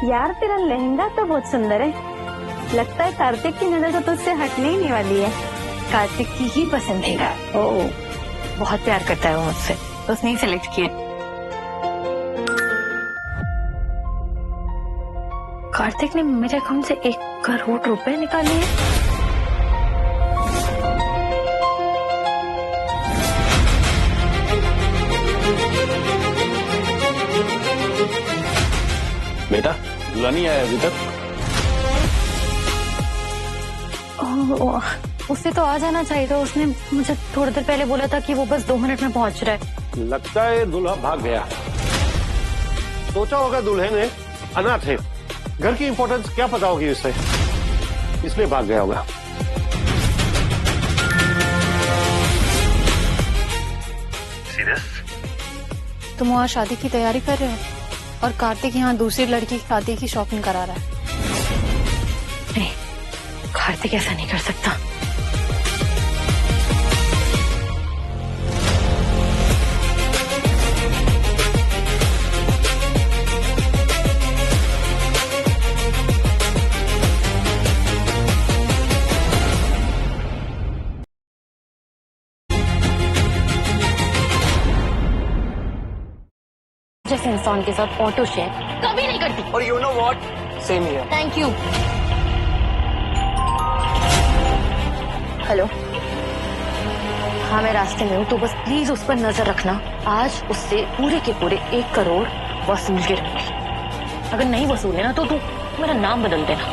यार तेरा लहंगा तो बहुत सुंदर है। लगता है कार्तिक की नजर तो तुझसे हटने ही नहीं वाली है। कार्तिक की ही पसंद है। ओह, बहुत प्यार करता है वो मुझसे, तो उसने ही सिलेक्ट किया। कार्तिक ने मेरे अकाउंट से 1 करोड़ रुपए निकाले हैं। बेटा दूल्हा नहीं आया अभी तक? उससे तो आ जाना चाहिए था। उसने मुझे थोड़ी देर पहले बोला था कि वो बस 2 मिनट में पहुंच रहा है। लगता है दूल्हा भाग गया। सोचा होगा दूल्हे ने अनाथ है, घर की इंपॉर्टेंस क्या पता होगी उसे, इसलिए भाग गया होगा। सीरियस? तुम वहाँ शादी की तैयारी कर रहे हो और कार्तिक यहाँ दूसरी लड़की की शादी की शॉपिंग करा रहा है। नहीं, कार्तिक ऐसा नहीं कर सकता। जैसे इंसान के साथ ऑटो शेयर कभी नहीं करती। और you know what, same here. Thank you. Hello, हाँ मैं रास्ते में हूँ, तो बस प्लीज उस पर नजर रखना। आज उससे पूरे के पूरे 1 करोड़ वसूल के रहूंगी। अगर नहीं वसूले ना तो तू मेरा नाम बदल देना।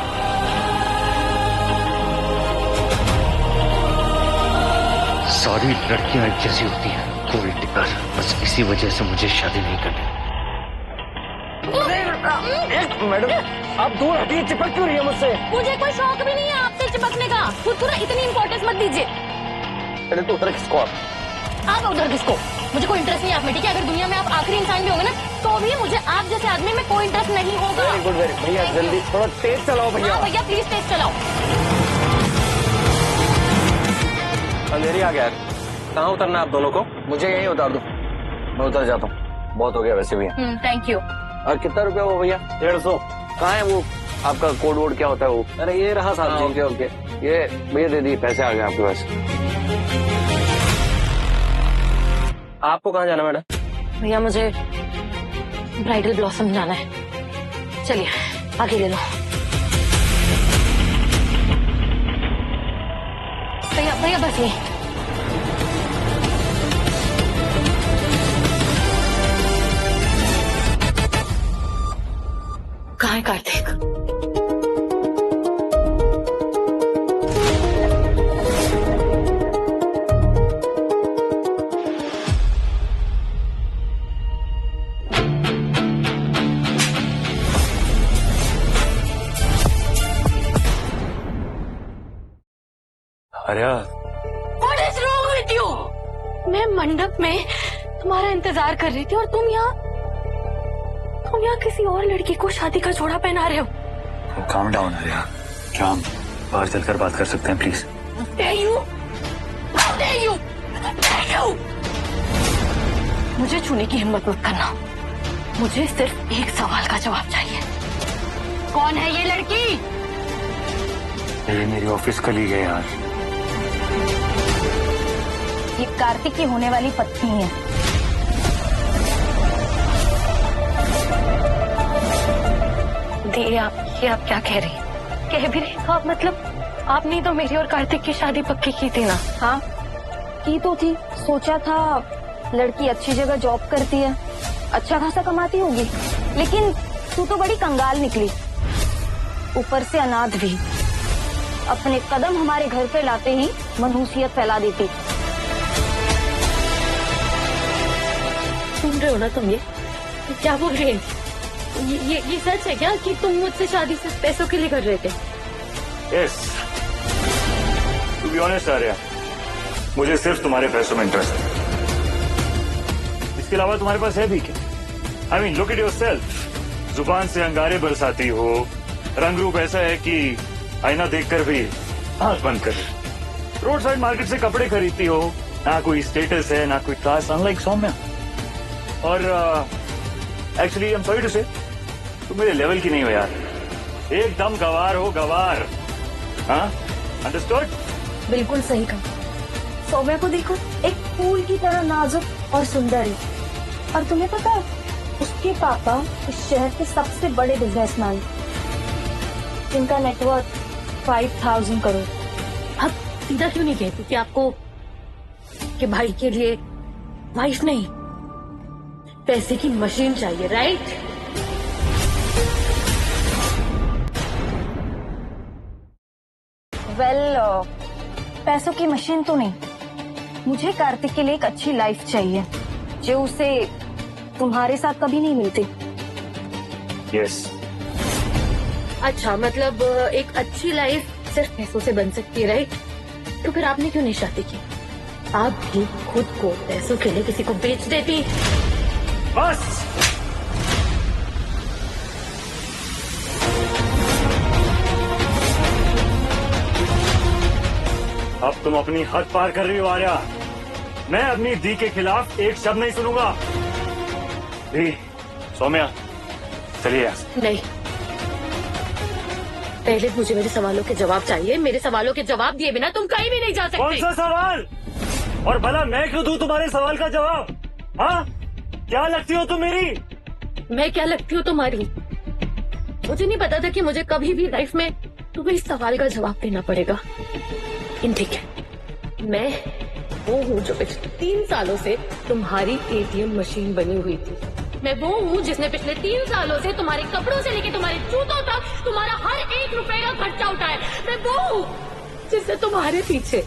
सारी लड़कियां एक जैसी होती हैं, कोई टिकर। बस इसी वजह से मुझे शादी नहीं करनी। मैडम आप दूर हटिए, चिपक क्यों रही है मुझसे? मुझे कोई शौक भी नहीं है आपसे चिपकने का। खुद को ना इतनी इंपॉर्टेंस मत दीजिए। पहले तो उधर किसको आप उधर किसको? मुझे कोई इंटरेस्ट नहीं आप में, ठीक है? अगर दुनिया में आप आखिरी इंसान भी होंगे ना, तो भी मुझे आप जैसे आदमी में कोई इंटरेस्ट नहीं होगा। Very good, very. भैया जल्दी थोड़ा तेज चलाओ भैया। हाँ भैया प्लीज तेज चलाओ। अंधेरी आ गया है। कहाँ उतरना आप दोनों को? मुझे यहीं उतार दो, मैं उतर जाता हूँ। बहुत हो गया वैसे भी। Thank you. और कितना रुपया वो भैया? 150। कहाँ है वो? आपका कोड वोड क्या होता है वो? अरे ये रहा साहब जी। ओके ओके, ये भैया दे दिए, पैसे आ गए आपके पास। आपको कहाँ जाना मैडम? भैया मुझे ब्राइडल ब्लॉसम जाना है। चलिए आगे ले लो। भैया भैया बस ये। कहाँ है Kartik? Arya, What is wrong with you? मैं मंडप में तुम्हारा इंतजार कर रही थी और तुम यहाँ किसी और लड़की को शादी का जोड़ा पहना रहे हो। काम डाउन आर्या, क्या हम बाहर चलकर बात कर सकते हैं प्लीज? मुझे छूने की हिम्मत मत करना। मुझे सिर्फ एक सवाल का जवाब चाहिए। कौन है ये लड़की? ये मेरी ऑफिस कलीग है यार। ये कार्तिक की होने वाली पत्नी है। दी, ये आप क्या कह रही? कह भी नहीं तो आप मतलब आपने तो मेरी और कार्तिक की शादी पक्की की थी ना? हाँ की तो थी। सोचा था लड़की अच्छी जगह जॉब करती है, अच्छा खासा कमाती होगी, लेकिन तू तो बड़ी कंगाल निकली, ऊपर से अनाथ भी। अपने कदम हमारे घर पे लाते ही मनहूसियत फैला देती। सुन रहे हो ना तुम? ये क्या बोल रहे हैं? ये सच है क्या कि तुम मुझसे शादी सिर्फ पैसों के लिए कर रहे थे? Yes, to be honest Arya, मुझे सिर्फ तुम्हारे पैसों में इंटरेस्ट है। इसके अलावा तुम्हारे पास है भी क्या? I mean look at yourself. जुबान से अंगारे बरसाती हो, रंग रूप ऐसा है कि आईना देखकर भी आंख बंद कर। रोड साइड मार्केट से कपड़े खरीदती हो, ना कोई स्टेटस है ना कोई क्लास, अनलाइक सौम्या। और actually I am sorry to say, तुम मेरे लेवल की नहीं हो यार, एकदम गवार हो, गवार। हाँ, अंडरस्टूड? बिल्कुल सही कहा। सौम्या को देखो, एक फूल की तरह नाजुक और सुंदर है। और तुम्हें पता है, उसके पापा इस शहर के सबसे बड़े बिजनेसमैन, जिनका नेटवर्थ 5000 करोड़। आप सीधा क्यों नहीं कहती कि आपको कि भाई के लिए वाइफ नहीं, पैसे की मशीन चाहिए, राइट? वेल, पैसों की मशीन तो नहीं, मुझे कार्तिक के लिए एक अच्छी लाइफ चाहिए, जो उसे तुम्हारे साथ कभी नहीं मिलती। यस। अच्छा, मतलब एक अच्छी लाइफ सिर्फ पैसों से बन सकती है, राइट? तो फिर आपने क्यों नहीं शादी की? आप भी खुद को पैसों के लिए किसी को बेच देती। बस, अब तुम अपनी हद पार कर रही हो आर्या। मैं अपनी दी के खिलाफ एक शब्द नहीं सुनूंगा। दी, सौम्या, चलिए यहाँ से। नहीं, पहले मुझे मेरे सवालों के जवाब चाहिए। मेरे सवालों के जवाब दिए बिना तुम कहीं भी नहीं जा कौन सकते। सा सवाल? और भला मैं क्यों दूं तुम्हारे सवाल का जवाब? हाँ, क्या लगती हो तुम मेरी? मैं क्या लगती हूँ तुम्हारी? मुझे नहीं पता था कि मुझे कभी भी लाइफ में तुम्हें इस सवाल का जवाब देना पड़ेगा। लेकिन ठीक है, मैं वो हूँ जो पिछले 3 सालों से तुम्हारी ATM मशीन बनी हुई थी। मैं वो हूँ जिसने पिछले 3 सालों से तुम्हारे कपड़ों से लेकर तुम्हारे जूतों तक तुम्हारा हर 1 रुपए का खर्चा उठाया। मैं वो हूँ जिसने तुम्हारे पीछे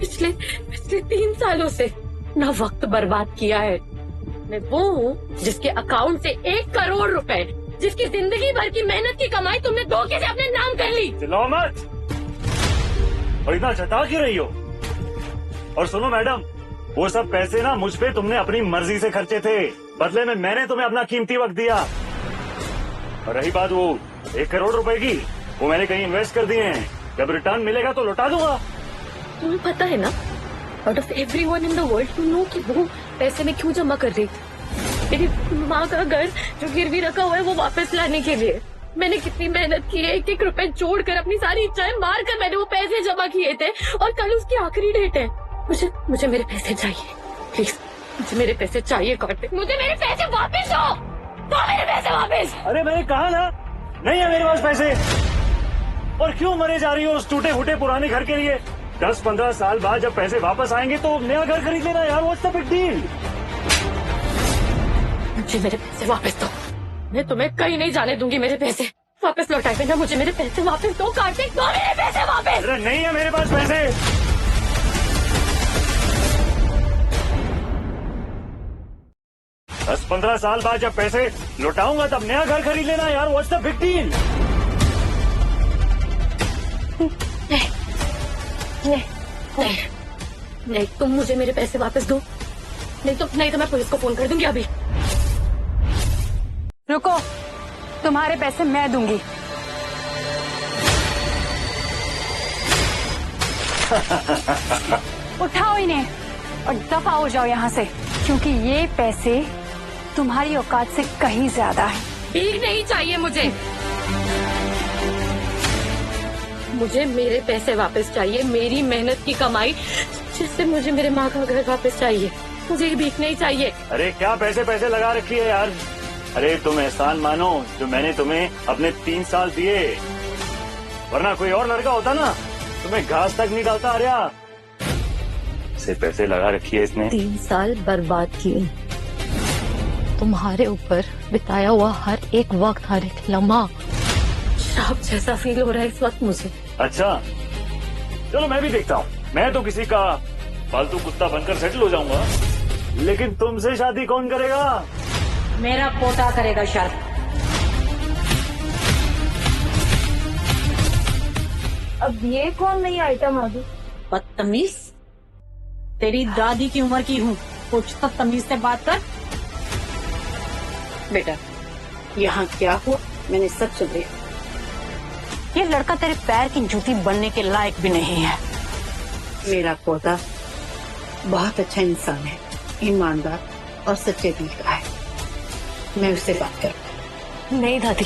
पिछले 3 सालों से ना वक्त बर्बाद किया है। मैं वो हूँ जिसके अकाउंट से 1 करोड़ रुपए, जिसकी जिंदगी भर की मेहनत की कमाई तुमने धोखे से अपने नाम कर ली। चिल्लाओ मत और इतना जता क्यों रही हो? और सुनो मैडम, वो सब पैसे ना मुझ पे तुमने अपनी मर्जी से खर्चे थे, बदले में मैंने तुम्हें अपना कीमती वक्त दिया। और रही बात वो 1 करोड़ रुपए की, वो मैंने कहीं इन्वेस्ट कर दिए हैं। जब रिटर्न मिलेगा तो लौटा दूंगा। तुम्हें पता है ना, out of everyone in the world to know कि वो पैसे में क्यों जमा कर रही थी। मेरी माँ का घर जो गिरवी रखा हुआ है वो वापस लाने के लिए मैंने कितनी मेहनत की है। 1-1 रुपए जोड़कर अपनी सारी इच्छाएं मार कर मैंने वो पैसे जमा किए थे, और कल उसकी आखिरी डेट है। मुझे मेरे पैसे चाहिए, प्लीज मुझे मेरे पैसे चाहिए कार्तिक, मुझे मेरे पैसे वापस दो। दो मेरे पैसे वापस। अरे मैंने कहा ना, नहीं है मेरे पास पैसे। और क्यों मरे जा रही हो उस टूटे फूटे पुराने घर के लिए? 10-15 साल बाद जब पैसे वापस आएंगे तो नया घर खरीद लेना यार, व्हाट्स द बिग डील? मुझे मेरे पैसे वापस दो। मैं तुम्हें कहीं नहीं जाने दूंगी। मेरे पैसे वापस लौटाए बिना मुझे मेरे पैसे वापस दो कार्तिक, दो मेरे पैसे वापस। अरे नहीं है मेरे पास पैसे। 10-15 साल बाद जब पैसे लौटाऊंगा तब नया घर खरीद लेना यार, व्हाट्स द बिग डील? नहीं, तुम मुझे मेरे पैसे वापस दो, नहीं तो मैं पुलिस को फोन कर दूंगी अभी। रुको, तुम्हारे पैसे मैं दूंगी। उठाओ इन्हें और दफा हो जाओ यहाँ से, क्योंकि ये पैसे तुम्हारी औकात से कहीं ज्यादा है। भीख नहीं चाहिए मुझे मेरे पैसे वापस चाहिए, मेरी मेहनत की कमाई जिससे मुझे मेरे माँ का घर वापस चाहिए। मुझे ये भीख नहीं चाहिए। अरे क्या पैसे लगा रखी है यार? अरे तुम एहसान मानो जो मैंने तुम्हें अपने 3 साल दिए, वरना कोई और लड़का होता ना तुम्हें घास तक नहीं डालता। आर्या से पैसे लगा रखी है इसने। 3 साल बर्बाद किए, तुम्हारे ऊपर बिताया हुआ हर एक वक्त, हर एक लम्हा श्राप जैसा फील हो रहा है इस वक्त मुझे। अच्छा चलो मैं भी देखता हूँ। मैं तो किसी का फालतू कुत्ता बनकर सेटल हो जाऊंगा, लेकिन तुमसे शादी कौन करेगा? मेरा पोता करेगा शादी। अब ये कौन नई आइटम आ गई? बदतमीज, तेरी दादी की उम्र की हूँ, कुछ तो तमीज से बात कर। बेटा यहाँ क्या हुआ, मैंने सब सुन लिया। ये लड़का तेरे पैर की जूती बनने के लायक भी नहीं है। मेरा पोता बहुत अच्छा इंसान है, ईमानदार और सच्चे दिल का है। मैं उससे बात करूँ। नहीं दादी,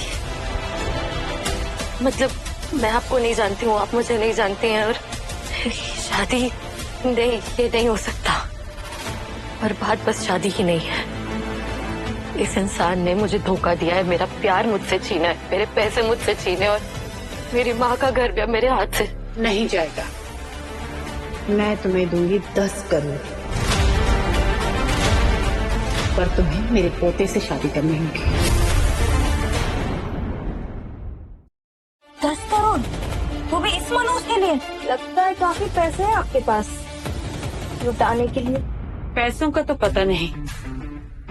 मतलब मैं आपको नहीं जानती हूँ, आप मुझे नहीं जानती हैं, और शादी नहीं, ये नहीं हो सकता। पर बात बस शादी की नहीं है। इस इंसान ने मुझे धोखा दिया है, मेरा प्यार मुझसे छीना है, मेरे पैसे मुझसे छीने, और मेरी माँ का घर भी मेरे हाथ से नहीं जाएगा। मैं तुम्हें दूंगी 10 करोड़, पर तुम्हें मेरे पोते से शादी करनी होगी। 10 करोड़, वो भी इस मनोज के लिए? लगता है काफी पैसे हैं आपके पास लुटाने के लिए। पैसों का तो पता नहीं,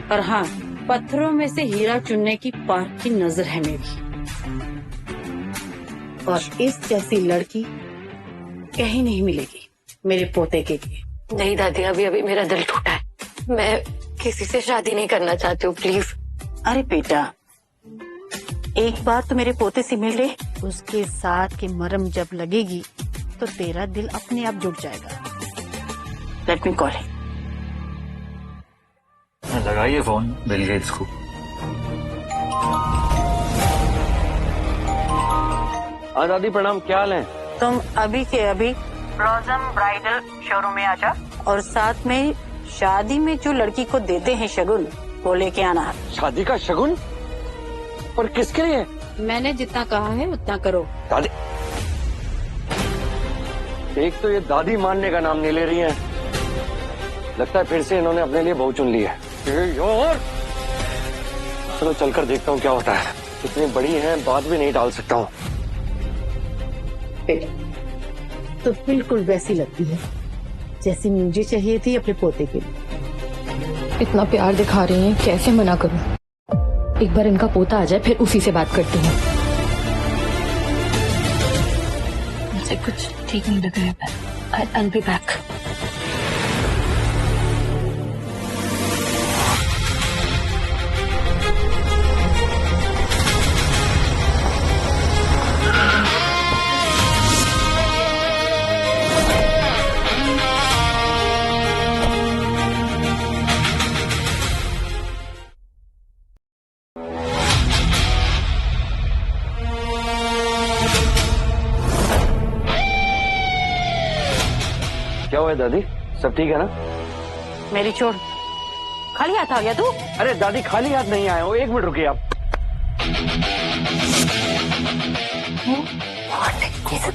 पर हाँ, पत्थरों में से हीरा चुनने की पार्क की नजर है मेरी। और इस जैसी लड़की कहीं नहीं मिलेगी मेरे पोते के लिए। नहीं दादी, अभी अभी मेरा दिल टूटा है, मैं किसी से शादी नहीं करना चाहती हूँ, प्लीज। अरे बेटा, एक बार तो मेरे पोते से मिल ले, उसके साथ की मरहम जब लगेगी तो तेरा दिल अपने आप जुड़ जाएगा। Let me call him. लगाइए फोन बिल गेट्स को। हाँ दादी प्रणाम, क्या हाल है? तुम अभी के अभी ब्लॉसम ब्राइडल शोरूम में आ जा, और साथ में शादी में जो लड़की को देते हैं शगुन, वो लेके आना। शादी का शगुन? पर किसके लिए? मैंने जितना कहा है उतना करो। दादी, एक तो ये दादी मानने का नाम नहीं ले रही है, लगता है फिर से इन्होंने अपने लिए बहू चुन ली है। और चलो चलकर देखता हूँ क्या होता है। इतनी बड़ी है, बात भी नहीं टाल सकता हूँ। तो बिल्कुल वैसी लगती है जैसी मुझे चाहिए थी अपने पोते के लिए। इतना प्यार दिखा रही हैं, कैसे मना करूं? एक बार इनका पोता आ जाए, फिर उसी से बात करती हूँ। मुझे कुछ ठीक नहीं लग रहा है। I'll be back. क्या हुआ दादी, सब ठीक है ना? मेरी छोड़, खाली हाथ आ गया तू? अरे दादी खाली हाथ नहीं आए हो, 1 मिनट रुकिए आप।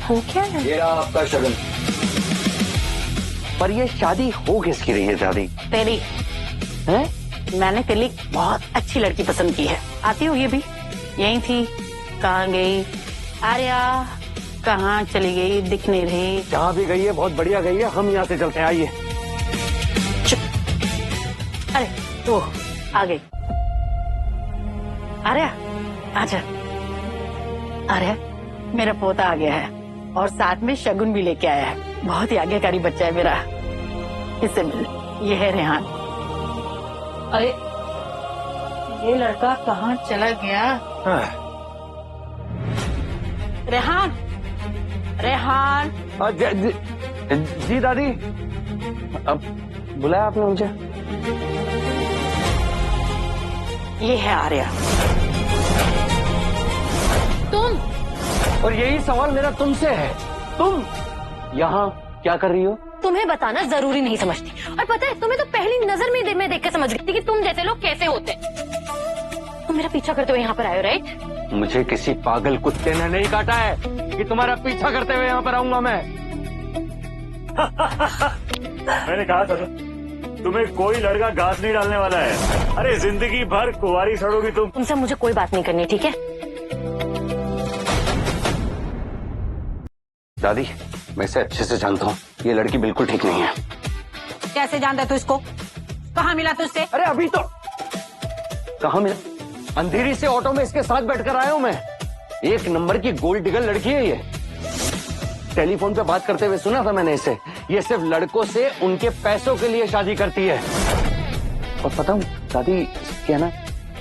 वो क्या है? ये रहा आपका शगुन। पर ये शादी हो किसकी रही है दादी? तेरी। हैं? मैंने तेरे लिए बहुत अच्छी लड़की पसंद की है। आती हो ये भी? यही थी। कहाँ गई आर्या? कहाँ चली गई? दिख नहीं रही। जहाँ भी गई है बहुत बढ़िया गई है, हम यहाँ से चलते हैं, आइए। अरे वो आ गई। आर्या आजा। आर्या, मेरा पोता आ गया है और साथ में शगुन भी लेके आया है। बहुत ही आज्ञाकारी बच्चा है मेरा। इससे मिल, ये है रेहान। अरे ये लड़का कहाँ चला गया? रेहान, रेहान। जी दादी, अब बुलाया आपने मुझे? ये है आर्या। तुम? और यही सवाल मेरा तुमसे है, तुम यहाँ क्या कर रही हो? तुम्हें बताना जरूरी नहीं समझती, और पता है तुम्हें तो पहली नजर में मैं देख के समझ गई थी कि तुम जैसे लोग कैसे होते। तुम मेरा पीछा करते हुए यहाँ पर आए हो, राइट? मुझे किसी पागल कुत्ते ने नहीं काटा है कि तुम्हारा पीछा करते हुए यहाँ पर आऊंगा मैं। मैंने कहा था तुम्हें कोई लड़का घास नहीं डालने वाला है। अरे जिंदगी भर कुंवारी सड़ोगी तुम। तुमसे मुझे कोई बात नहीं करनी, ठीक है? दादी, मैं इसे अच्छे से जानता हूँ, ये लड़की बिल्कुल ठीक नहीं है। कैसे जानता तू इसको? कहाँ मिला तुझसे? अरे अभी तो कहाँ मिला? अंधेरी से ऑटो में इसके साथ बैठकर आया हूँ मैं। 1 नंबर की गोल्ड डिगर लड़की है ये। टेलीफोन पे बात करते हुए सुना था मैंने इसे। ये सिर्फ लड़कों से उनके पैसों के लिए शादी करती है। और पता हूँ दादी, क्या ना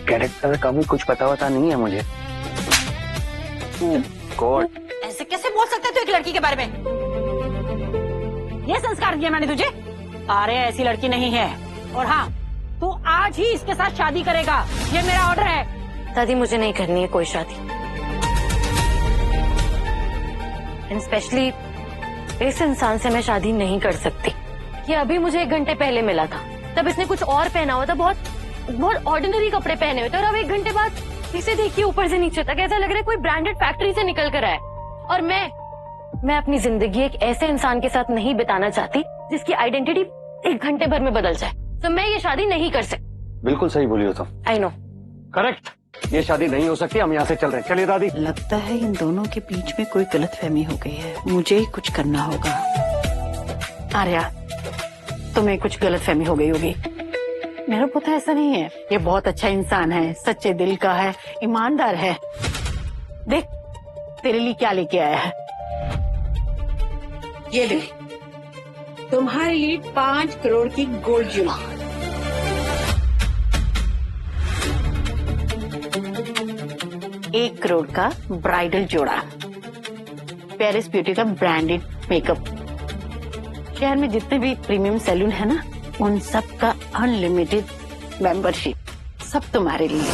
कैरेक्टर का भी कुछ पता वता नहीं है मुझे। गॉड, ऐसे कैसे बोल सकते तू एक लड़की के बारे में? ये संस्कार दिया मैंने तुझे? अरे ऐसी लड़की नहीं है। और हाँ, तू आज ही इसके साथ शादी करेगा, ये मेरा ऑर्डर है। दादी मुझे नहीं करनी है कोई शादी, एंड स्पेशली इस इंसान से मैं शादी नहीं कर सकती। ये अभी मुझे 1 घंटे पहले मिला था, तब इसने कुछ और पहना हुआ था, बहुत ऑर्डिनरी कपड़े पहने हुए थे, और अब 1 घंटे बाद इसे देखिए ऊपर से नीचे तक ऐसा लग रहा है कोई ब्रांडेड फैक्ट्री से निकल कर आया है। और मैं अपनी जिंदगी एक ऐसे इंसान के साथ नहीं बिताना चाहती जिसकी आइडेंटिटी 1 घंटे भर में बदल जाए। तो मैं ये शादी नहीं कर सकती। बिल्कुल सही बोली हो तुम। आई नो, करेक्ट, ये शादी नहीं हो सकती, हम यहाँ से चल रहे हैं। चलिए दादी। लगता है इन दोनों के बीच में कोई गलतफहमी हो गई है, मुझे ही कुछ करना होगा। आर्या, तुम्हें कुछ गलतफहमी हो गई होगी। मेरा पुत्र ऐसा नहीं है, ये बहुत अच्छा इंसान है, सच्चे दिल का है, ईमानदार है। देख तेरे लिए क्या लेके आया है। ये देख, तुम्हारे लिए 5 करोड़ की गोल्ड ज्वेलरी, 1 करोड़ का ब्राइडल जोड़ा, पेरिस ब्यूटी का ब्रांडेड मेकअप। शहर में जितने भी प्रीमियम सैलून है ना, उन सब का अनलिमिटेड मेंबरशिप, सब तुम्हारे लिए।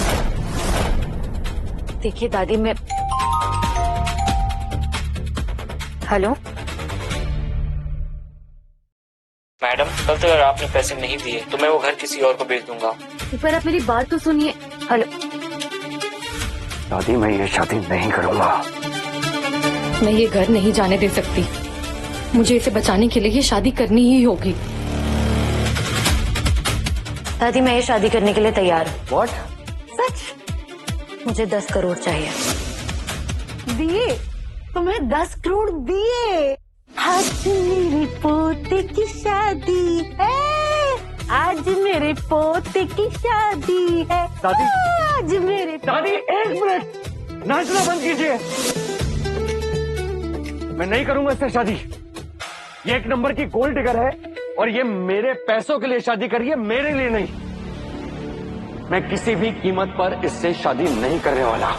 देखिए दादी, मैं हेलो मैडम, कल तक अगर आपने पैसे नहीं दिए तो मैं वो घर किसी और को बेच दूंगा। पर आप मेरी बात तो सुनिए। हेलो दादी, मैं ये शादी नहीं करूंगा। मैं ये घर नहीं जाने दे सकती, मुझे इसे बचाने के लिए ये शादी करनी ही होगी। दादी, मैं ये शादी करने के लिए तैयार हूँ। व्हाट? सच? मुझे 10 करोड़ चाहिए। दिए? तुम्हें 10 करोड़ दिए? आज मेरे पोते की शादी है, आज मेरे पोते की शादी है। दादी, आज मेरे दादी 1 मिनट, नाचना बंद कीजिए। मैं नहीं करूंगा इससे शादी। ये 1 नंबर की गोल्ड डिगर है और ये मेरे पैसों के लिए शादी करी है, मेरे लिए नहीं। मैं किसी भी कीमत पर इससे शादी नहीं करने वाला।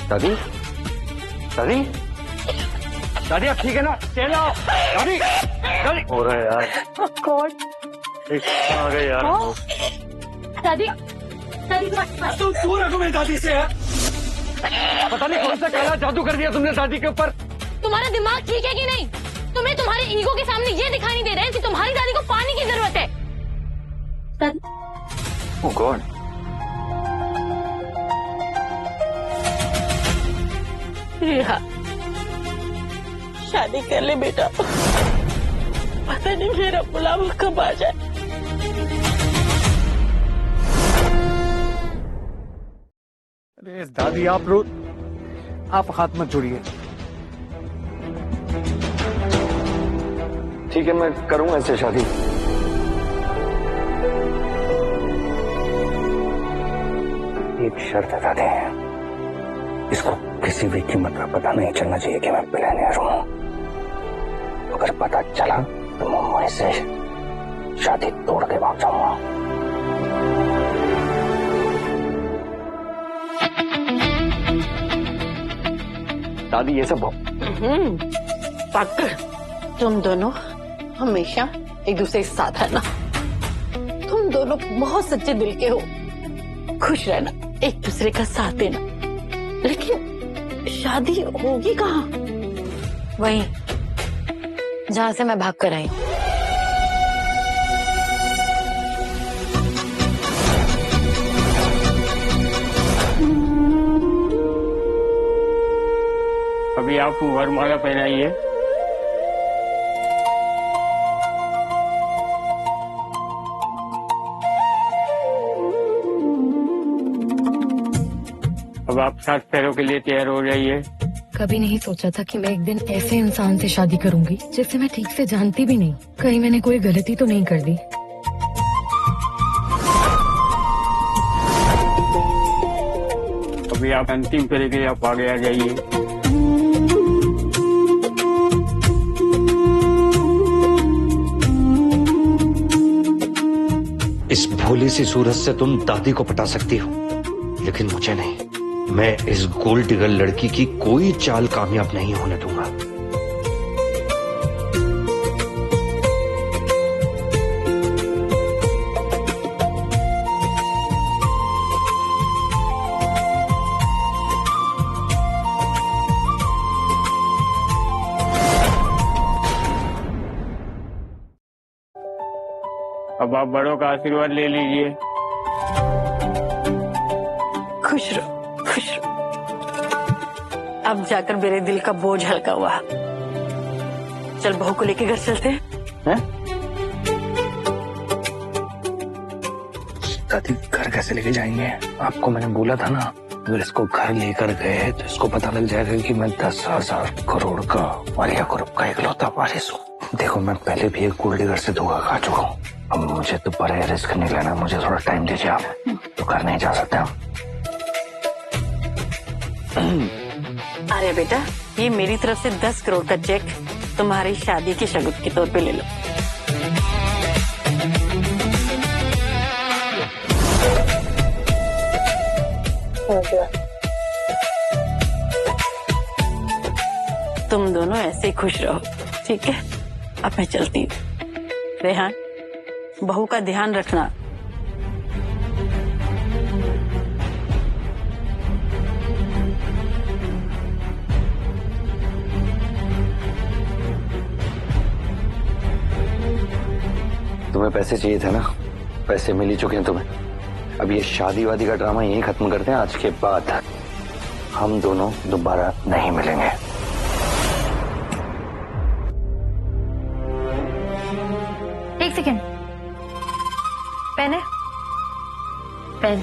दादी, दादी, दादी आप ठीक है ना? चले आओ। दादी, दादी। हो रहा है यार। कौन? आ गए यार। दादी, तुम दूर रखो मेरी दादी से। पता नहीं कौन सा काला जादू कर दिया तुमने दादी के ऊपर। तुम्हारा दिमाग ठीक है कि नहीं? तुम्हें तुम्हारे ईगो के सामने ये दिखाई नहीं दे रहा है कि तुम्हारी दादी को पानी की जरूरत है। ओह गॉड। रिहा, शादी कर ले बेटा, पता नहीं मेरा बुलावा कब आ जाए। अरे दादी, आप हाथ मत जोड़िए। ठीक है, मैं करूंगा इससे शादी। एक शर्त है दादी, इसको किसी भी कीमत पर पता नहीं चलना चाहिए कि मैं बिलियनियर हूं। अगर पता चला तो मैं वहीं से शादी तोड़ के भाग जाऊंगा। दादी, ये सब पाकर, तुम दोनों हमेशा एक दूसरे के साथ रहना। तुम दोनों बहुत सच्चे दिल के हो, खुश रहना, एक दूसरे का साथ देना। लेकिन शादी होगी कहाँ? वहीं जहाँ से मैं भाग कर आई हूँ। अभी आपको वरमाला पहनाइए। अब आप 7 पैरों के लिए तैयार हो जाइए। कभी नहीं सोचा था कि मैं एक दिन ऐसे इंसान से शादी करूंगी जिसे मैं ठीक से जानती भी नहीं। कहीं मैंने कोई गलती तो नहीं कर दी। अभी आप अंतिम फेरे के लिए आप आगे आ जाइए। इस भोली सी सूरत से तुम दादी को पटा सकती हो, लेकिन मुझे नहीं। मैं इस गोल्ड डिगर लड़की की कोई चाल कामयाब नहीं होने दूंगा। अब आप बड़ों का आशीर्वाद ले लीजिए। खुश रहो, खुश रहो। अब जाकर मेरे दिल का बोझ हल्का हुआ। चल बहू को लेके घर चलते हैं। दादी घर कैसे लेके जाएंगे? आपको मैंने बोला था ना, अगर इसको घर लेकर गए तो इसको पता लग जाएगा कि मैं 10,000 करोड़ का वालिया ग्रुप का इकलौता वारिस हूँ। देखो मैं पहले भी एक गोल्ड डिगर से धोखा खा चुका हूँ। अब मुझे तो बड़े रिस्क नहीं लेना, मुझे थोड़ा टाइम दीजिए आप, तो घर नहीं जा सकते हम। अरे बेटा, ये मेरी तरफ से 10 करोड़ का चेक तुम्हारी शादी की शगुन के तौर पे ले लो। तुम दोनों ऐसे ही खुश रहो, ठीक है? अब मैं चलती हूँ। रेहान, बहू का ध्यान रखना। तुम्हें पैसे चाहिए थे ना, पैसे मिल ही चुके हैं तुम्हें। अब ये शादी वादी का ड्रामा यहीं खत्म करते हैं। आज के बाद हम दोनों दोबारा नहीं मिलेंगे। एक सेकेंड, पेन है? पेन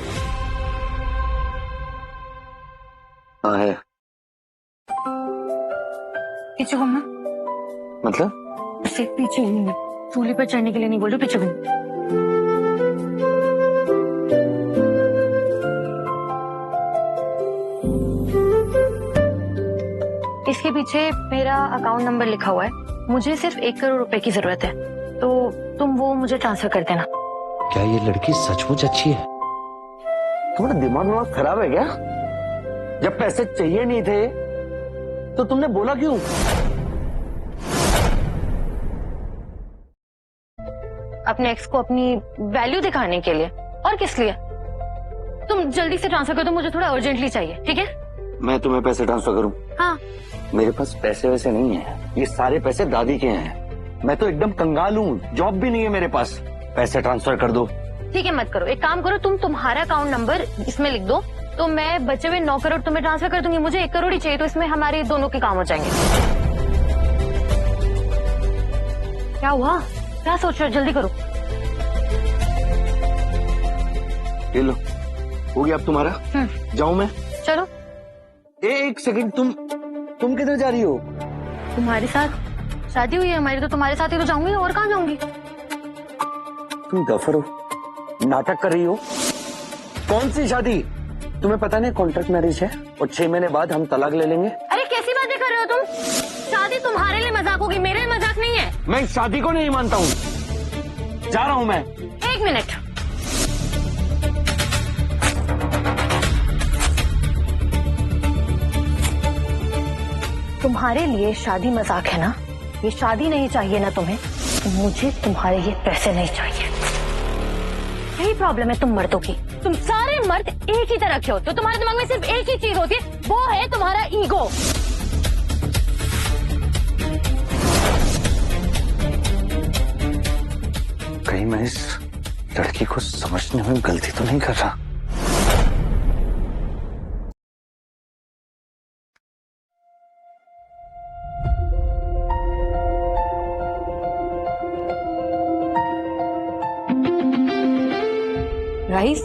हाँ है। पीछे घूमना। मतलब? सिर्फ पीछे घूमना, चूल्हे पर चढ़ने के लिए नहीं बोल रही, पीछे घूम। इसके पीछे मेरा अकाउंट नंबर लिखा हुआ है। मुझे सिर्फ 1 करोड़ रुपए की जरूरत है, तो तुम वो मुझे ट्रांसफर कर देना। क्या ये लड़की सचमुच अच्छी है? तुम्हारा दिमाग बहुत खराब है क्या? जब पैसे चाहिए नहीं थे तो तुमने बोला क्यों? अपने एक्स को अपनी वैल्यू दिखाने के लिए, और किस लिए? तुम जल्दी से ट्रांसफर कर दो, मुझे थोड़ा अर्जेंटली चाहिए, ठीक है? मैं तुम्हें पैसे ट्रांसफर करूं? हाँ। मेरे पास पैसे वैसे नहीं है, ये सारे पैसे दादी के हैं। मैं तो एकदम कंगाल हूँ, जॉब भी नहीं है मेरे पास। पैसे ट्रांसफर कर दो। ठीक है, मत करो। एक काम करो, तुम्हारा अकाउंट नंबर इसमें लिख दो, तो मैं बचे हुए 9 करोड़ तुम्हें ट्रांसफर कर दूंगी। मुझे 1 करोड़ ही चाहिए, तो इसमें हमारे दोनों के काम हो जाएंगे। क्या हुआ? क्या सोच रहे हो? जल्दी करो। ये लो, हो गया अब तुम्हारा। जाऊं मैं? चलो। एक सेकंड, तुम किधर जा रही हो? तुम्हारे साथ शादी हुई है हमारी, तो तुम्हारे साथ ही तो जाऊंगी, और कहाँ जाऊंगी? तुम गफर हो, नाटक कर रही हो। कौन सी शादी? तुम्हें पता नहीं कॉन्ट्रैक्ट मैरिज है और 6 महीने बाद हम तलाक ले लेंगे। अरे कैसी बातें कर रहे हो तुम? शादी तुम्हारे लिए मजाक होगी, मेरे लिए मजाक नहीं है। मैं इस शादी को नहीं मानता हूँ, जा रहा हूँ मैं। 1 मिनट। तुम्हारे लिए शादी मजाक है ना? ये शादी नहीं चाहिए ना तुम्हें? मुझे तुम्हारे ये पैसे नहीं चाहिए। यही प्रॉब्लम है तुम मर्दों की। तुम सारे मर्द एक ही तरह के होते हो। तुम्हारे दिमाग में सिर्फ एक ही चीज होती है, वो है तुम्हारा ईगो। कहीं मैं इस लड़की को समझने में गलती तो नहीं कर रहा? राइस,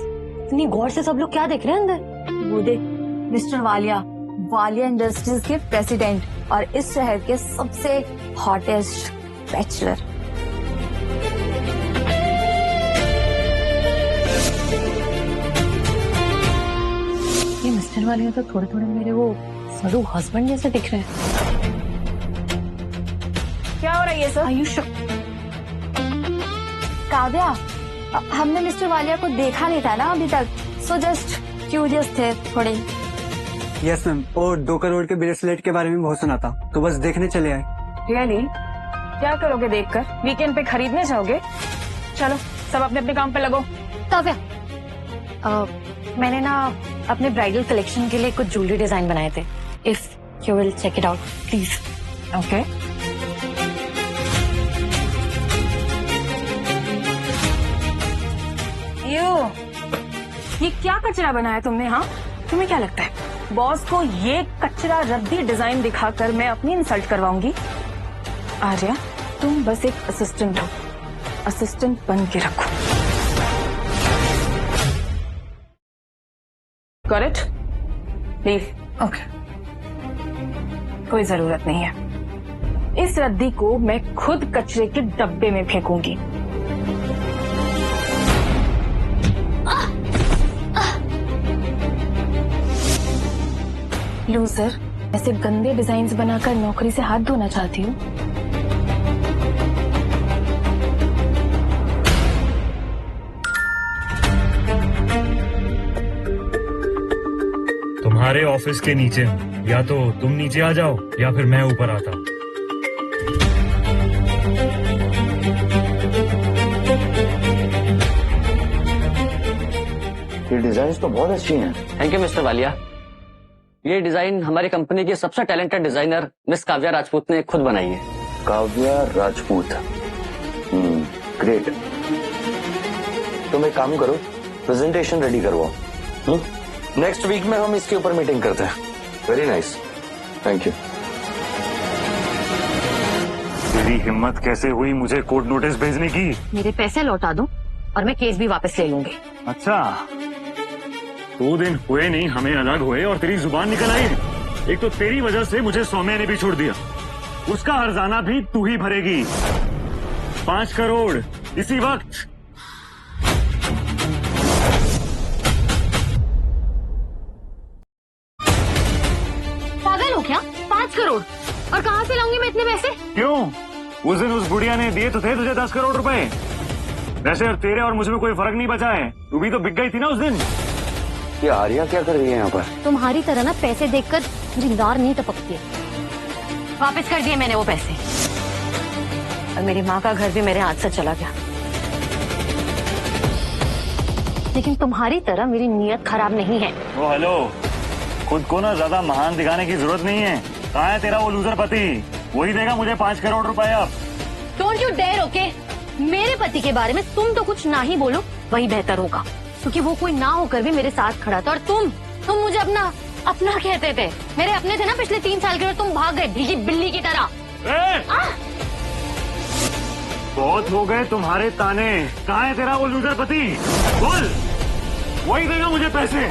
इतनी गौर से सब लोग क्या देख रहे हैं अंदर? वो देख, मिस्टर वालिया, वालिया इंडस्ट्रीज के प्रेसिडेंट और इस शहर के सबसे हॉटेस्ट बैचलर। ये मिस्टर वालिया तो थोड़े थोड़े मेरे वो सड़ू हस्बैंड जैसे दिख रहे हैं। क्या हो रहा है ये सब? आयुष, काव्या, हमने मिस्टर वालिया को देखा नहीं था ना अभी तक, सो जस्ट क्यूरियस थे थोड़े। यस मैम, और 2 करोड़ के ब्रेसलेट के बारे में बहुत सुना था, तो बस देखने चले आए। रियली? क्या करोगे देखकर? वीकेंड पे खरीदने जाओगे? चलो सब अपने अपने काम पे लगो। काव्या, मैंने ना अपने ब्राइडल कलेक्शन के लिए कुछ ज्वेलरी डिजाइन बनाए थे। If you will check it out please. Okay. ये क्या कचरा बनाया तुमने? हाँ, तुम्हें क्या लगता है बॉस को ये कचरा रद्दी डिजाइन दिखाकर मैं अपनी इंसल्ट करवाऊंगी? आर्या, तुम बस एक असिस्टेंट हो, असिस्टेंट बन के रखो। Got it? Leave. Okay. कोई जरूरत नहीं है। इस रद्दी को मैं खुद कचरे के डब्बे में फेंकूंगी। लूजर, ऐसे गंदे डिजाइन्स बनाकर नौकरी से हाथ धोना चाहती हूँ? तुम्हारे ऑफिस के नीचे हूँ, या तो तुम नीचे आ जाओ या फिर मैं ऊपर आता हूँ। ये डिजाइन तो बहुत अच्छी हैं। Thank you mister Walia. ये डिजाइन हमारी कंपनी की सबसे talented designer miss Kavya Rajput ने खुद बनाई है। काव्या राजपूत, ग्रेट। तुम एक काम करो, प्रेजेंटेशन रेडी करवाओ। नेक्स्ट वीक में हम इसके ऊपर मीटिंग करते हैं। Very nice, thank you. तेरी हिम्मत कैसे हुई मुझे कोर्ट नोटिस भेजने की? मेरे पैसे लौटा दो और मैं केस भी वापस ले लूंगी। अच्छा, 2 दिन हुए नहीं हमें अलग हुए और तेरी जुबान निकल आई। एक तो तेरी वजह से मुझे सौम्या ने भी छोड़ दिया, उसका हर्जाना भी तू ही भरेगी। 5 करोड़ इसी वक्त। पागल हो क्या? 5 करोड़? और कहाँ से लाऊंगी मैं इतने पैसे? क्यों? उस दिन उस बुढ़िया ने दिए तो थे तुझे 10 करोड़ रुपए। वैसे तेरे और मुझ में कोई फर्क नहीं बचा है, तू भी तो बिक गई थी ना उस दिन। ये आर्या क्या कर रही है यहाँ पर? तुम्हारी तरह ना पैसे देखकर मेरी नार नहीं टपकती है। वापस कर दिए मैंने वो पैसे, और मेरी माँ का घर भी मेरे हाथ से चला गया। लेकिन तुम्हारी तरह मेरी नीयत खराब नहीं है। ओ हेलो, खुद को ना ज्यादा महान दिखाने की जरूरत नहीं है। कहाँ है तेरा वो लूजर पति? वही देगा मुझे 5 करोड़ रुपए अब। Don't you dare, okay? मेरे पति के बारे में तुम तो कुछ ना ही बोलो, वही बेहतर होगा, क्योंकि वो कोई ना होकर भी मेरे साथ खड़ा था। और तुम मुझे अपना कहते थे। मेरे अपने थे ना पिछले 3 साल के, और तुम भाग गए भीगी बिल्ली की तरह। बहुत हो गए तुम्हारे ताने। कहाँ है तेरा वो लूजर पति? बोल, वही देगा मुझे पैसे।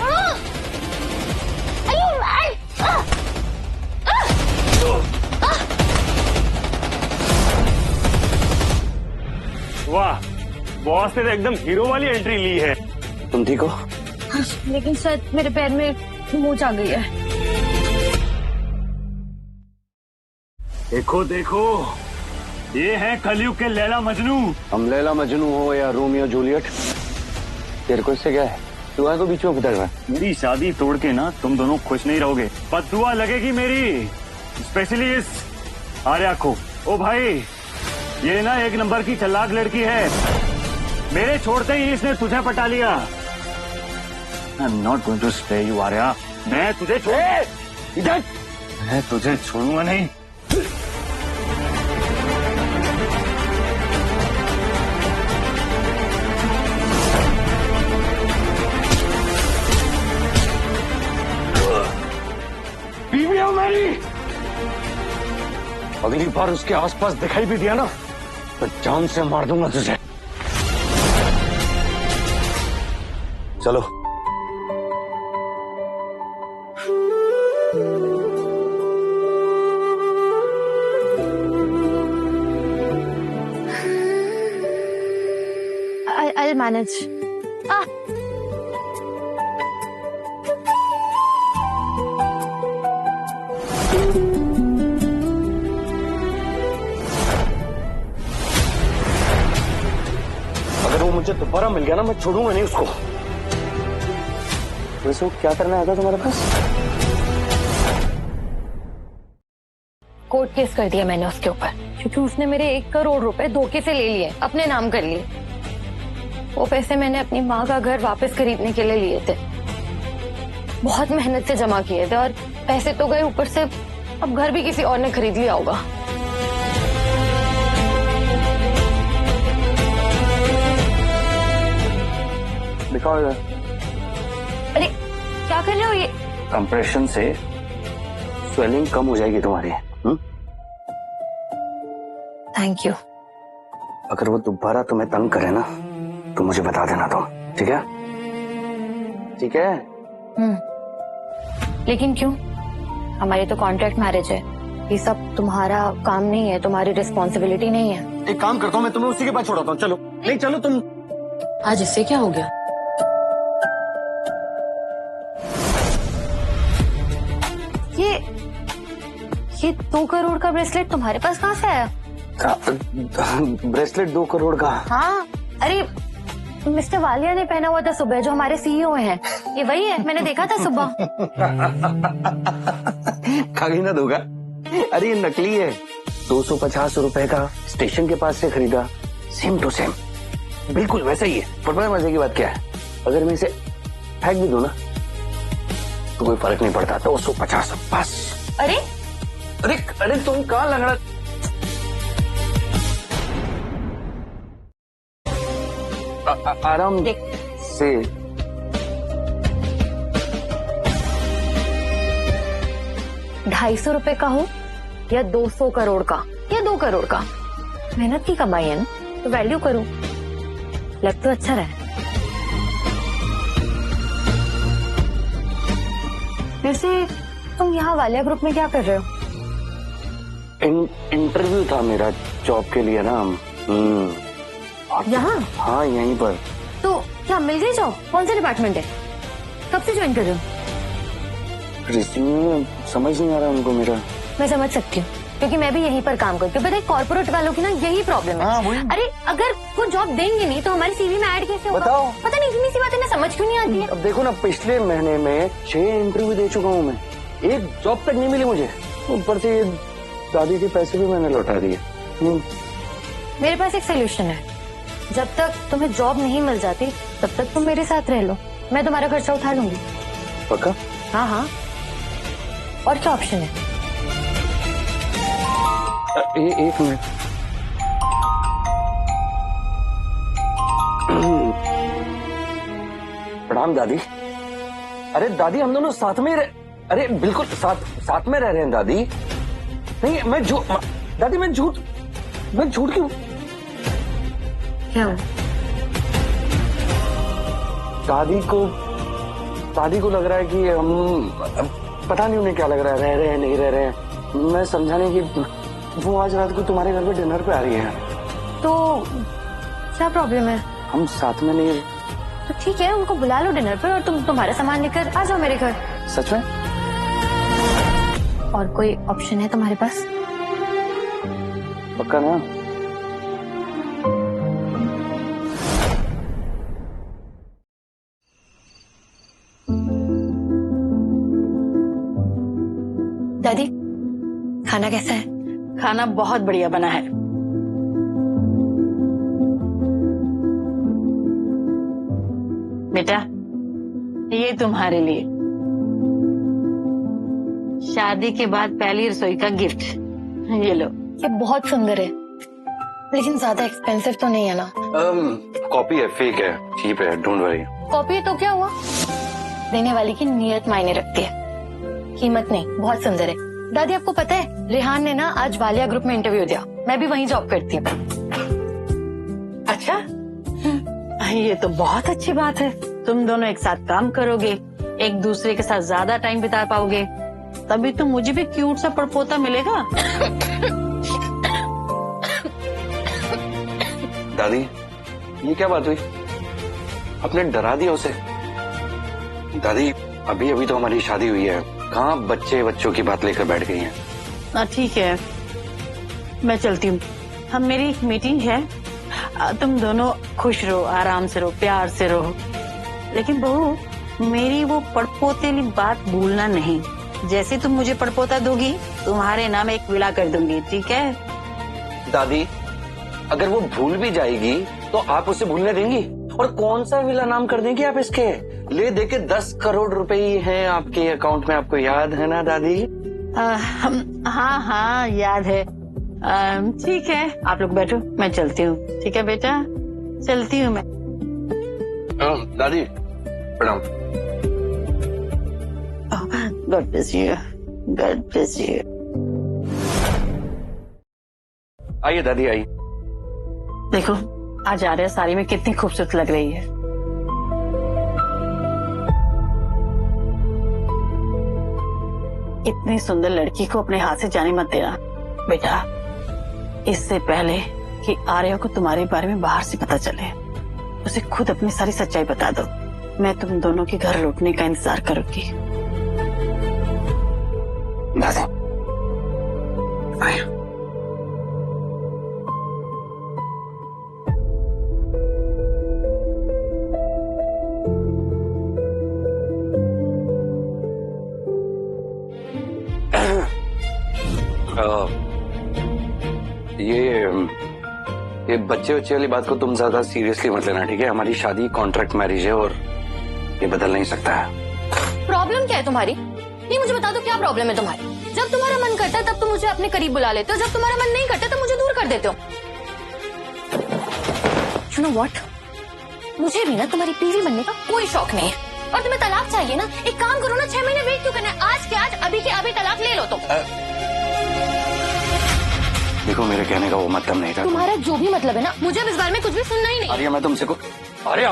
वाह, बॉस ने तो एकदम हीरो वाली एंट्री ली है। तुम ठीक हो? लेकिन शायद मेरे पैर में मोच आ गई है। देखो देखो, ये है कलयुग के लैला मजनू। हम लैला मजनू हो या रोमियो जूलियट, तेरे को इससे क्या है? तू है तो बीच में भटक रहा है। मेरी शादी तोड़ के ना तुम दोनों खुश नहीं रहोगे, बद्दुआ लगेगी मेरी, स्पेशली इस आर्या को। ओ भाई, ये ना 1 नंबर की चालाक लड़की है। मेरे छोड़ते ही इसने तुझे पटा लिया। I'm not going to spare you, Arya. मैं तुझे छोड़ूंगा नहीं। बीवी हो मेरी। अगली बार उसके आसपास दिखाई भी दिया ना तो जान से मार दूंगा तुझे। चलो। I'll manage. अगर वो मुझे दोबारा मिल गया ना, मैं छोड़ूंगा नहीं उसको। वैसे वो क्या करना आया था तुम्हारे पास? कोर्ट केस कर दिया मैंने उसके ऊपर, क्योंकि उसने मेरे 1 करोड़ रुपए धोखे से ले लिए, अपने नाम कर लिए। वो पैसे मैंने अपनी माँ का घर वापस खरीदने के लिए लिए थे, बहुत मेहनत से जमा किए थे, और पैसे तो गए, ऊपर से अब घर भी किसी और ने खरीद लिया होगा। दिखाओ इधर। क्या कर रहे हो ये? कंप्रेशन से स्वेलिंग कम हो जाएगी तुम्हारी। Thank you. अगर वो दोबारा तुम्हें तंग करे ना तो मुझे बता देना तुम, ठीक है? ठीक है? लेकिन क्यों? हमारी तो कॉन्ट्रैक्ट मैरिज है, ये सब तुम्हारा काम नहीं है, तुम्हारी रिस्पॉन्सिबिलिटी नहीं है। एक काम करता हूँ, मैं तुम्हें उसी के पास छोड़ाता हूँ। चलो। नहीं चलो तुम। आज इससे क्या हो गया? ये 2 करोड़ का ब्रेसलेट तुम्हारे पास कहाँ से आया? ब्रेसलेट 2 करोड़ का? हाँ, अरे मिस्टर वालिया ने पहना हुआ था सुबह, जो हमारे सीईओ हैं। ये वही है, मैंने देखा था सुबह। खागी ना दोगा? अरे ये नकली है, 250 रुपए का, स्टेशन के पास से खरीदा, सेम टू सेम, बिल्कुल वैसा ही है। पर पता है मजे की बात क्या है? अगर मैं इसे फेंक भी दूं ना तो कोई फर्क नहीं पड़ता। 250 बस। अरे अरे अरे तुम कहाँ लग रहा? आराम से। ₹250 का हो या 200 करोड़ का या 2 करोड़ का, मेहनत की कमाई है ना, तो वैल्यू करो। लग तो अच्छा रहा है। वैसे तुम यहाँ वालिया ग्रुप में क्या कर रहे हो? इंटरव्यू था मेरा जॉब के लिए ना। यहाँ? हाँ यहीं पर। तो क्या मिल गई जॉब? कौन सा डिपार्टमेंट है? कब से ज्वाइन कर रहे हो? रिज्यूमे समझ नहीं आ रहा उनको मेरा। मैं समझ सकती हूँ, क्योंकि मैं भी यहीं पर काम करती हूँ। पता है कॉर्पोरेट वालों की ना यही प्रॉब्लम है। अरे अगर वो जॉब देंगे नहीं तो हमारी सीवी में ऐड कैसे होगा? बताओ। पता नहीं, इतनी सी बातें मैं समझ क्यों नहीं आती है। अब देखो ना, पिछले महीने में 6 इंटरव्यू दे चुका हूँ मैं, एक जॉब तक नहीं मिली मुझे। ऊपर से दादी के पैसे भी मैंने लौटा दिए। मेरे पास एक सोल्यूशन है, जब तक तुम्हें जॉब नहीं मिल जाती तब तक तुम मेरे साथ रह लो, मैं तुम्हारा खर्चा उठा लूंगी। पक्का? हाँ हाँ, और क्या ऑप्शन है? एक मिनट। प्रणाम दादी। अरे दादी हम दोनों साथ में अरे बिल्कुल साथ में रह रहे हैं दादी। नहीं मैं दादी मैं झूठ क्यों? क्या हो? दादी को लग रहा है कि हम, पता नहीं उन्हें क्या लग रहा है, रह रहे हैं नहीं रह रहे हैं। मैं समझाने की, वो आज रात को तुम्हारे घर पे डिनर पे आ रही है। तो क्या प्रॉब्लम है? हम साथ में नहीं। तो ठीक है, उनको बुला लो डिनर पर और तुम तुम्हारा सामान लेकर आ जाओ मेरे घर। सच में? और कोई ऑप्शन है तुम्हारे पास? पक्का ना? दादी खाना कैसा है? खाना बहुत बढ़िया बना है। बेटा ये तुम्हारे लिए शादी के बाद पहली रसोई का गिफ्ट, ये लो। ये बहुत सुंदर है, लेकिन ज्यादा एक्सपेंसिव तो नहीं है ना? कॉपी है, फेक है, चीप है, डोंट वरी। कॉपी है तो क्या हुआ? देने वाली की नीयत मायने रखती है, कीमत नहीं। बहुत सुंदर है। दादी आपको पता है रेहान ने ना आज वालिया ग्रुप में इंटरव्यू दिया, मैं भी वहीं जॉब करती हूँ। अच्छा, ये तो बहुत अच्छी बात है। तुम दोनों एक साथ काम करोगे, एक दूसरे के साथ ज्यादा टाइम बिता पाओगे, तभी तो मुझे भी क्यूट सा परपोता मिलेगा। दादी ये क्या बात हुई? आपने डरा दिया उसे? दादी अभी अभी तो हमारी शादी हुई है, कहाँ बच्चों की बात लेकर बैठ गई हैं। ठीक है, मैं चलती हूँ, हम मेरी मीटिंग है। तुम दोनों खुश रहो, आराम से रहो, प्यार से रहो। लेकिन बहू मेरी वो पड़पोतेली बात भूलना नहीं। जैसे तुम मुझे पड़पोता दोगी तुम्हारे नाम एक विला कर दूंगी, ठीक है? दादी अगर वो भूल भी जाएगी तो आप उसे भूलने देंगी? और कौन सा विला नाम कर देंगी आप इसके? ले दे के 10 करोड़ रुपए ही हैं आपके अकाउंट में, आपको याद है ना दादी? हाँ हाँ याद है। ठीक है, आप लोग बैठो, मैं चलती हूँ। ठीक है बेटा, चलती हूँ मैं। दादी प्रणाम। God bless you, God bless you. आइए दादी आइए। देखो आज आर्या साड़ी में कितनी खूबसूरत लग रही है। इतनी सुंदर लड़की को अपने हाथ से जाने मत देना बेटा, इससे पहले कि आर्या को तुम्हारे बारे में बाहर से पता चले। उसे खुद अपनी सारी सच्चाई बता दो। मैं तुम दोनों के घर लौटने का इंतजार करूंगी। दादी आइए। ये बच्चे वाली बात को तुम ज्यादा सीरियसली मत लेना, ठीक है? हमारी शादी कॉन्ट्रैक्ट मैरिज है और ये बदल नहीं सकता है। प्रॉब्लम क्या है तुम्हारी? ये मुझे बता दो, क्या प्रॉब्लम है तुम्हारी? जब तुम्हारा मन करता है तब तुम मुझे अपने करीब बुला लेते हो, जब तुम्हारा मन नहीं करता तब मुझे दूर कर देते हो। You know what? मुझे भी ना तुम्हारी बीवी बनने का कोई शौक नहीं है। और तुम्हें तलाक चाहिए ना, एक काम करो ना, 6 महीने वेट क्यों करना है? आज के आज, अभी के अभी तलाक ले लो तुम। देखो मेरे कहने का वो मतलब नहीं था। तुम्हारा जो भी मतलब है ना, मुझे इस बारे में कुछ भी सुनना ही नहीं। आर्या मैं तुमसे आर्या,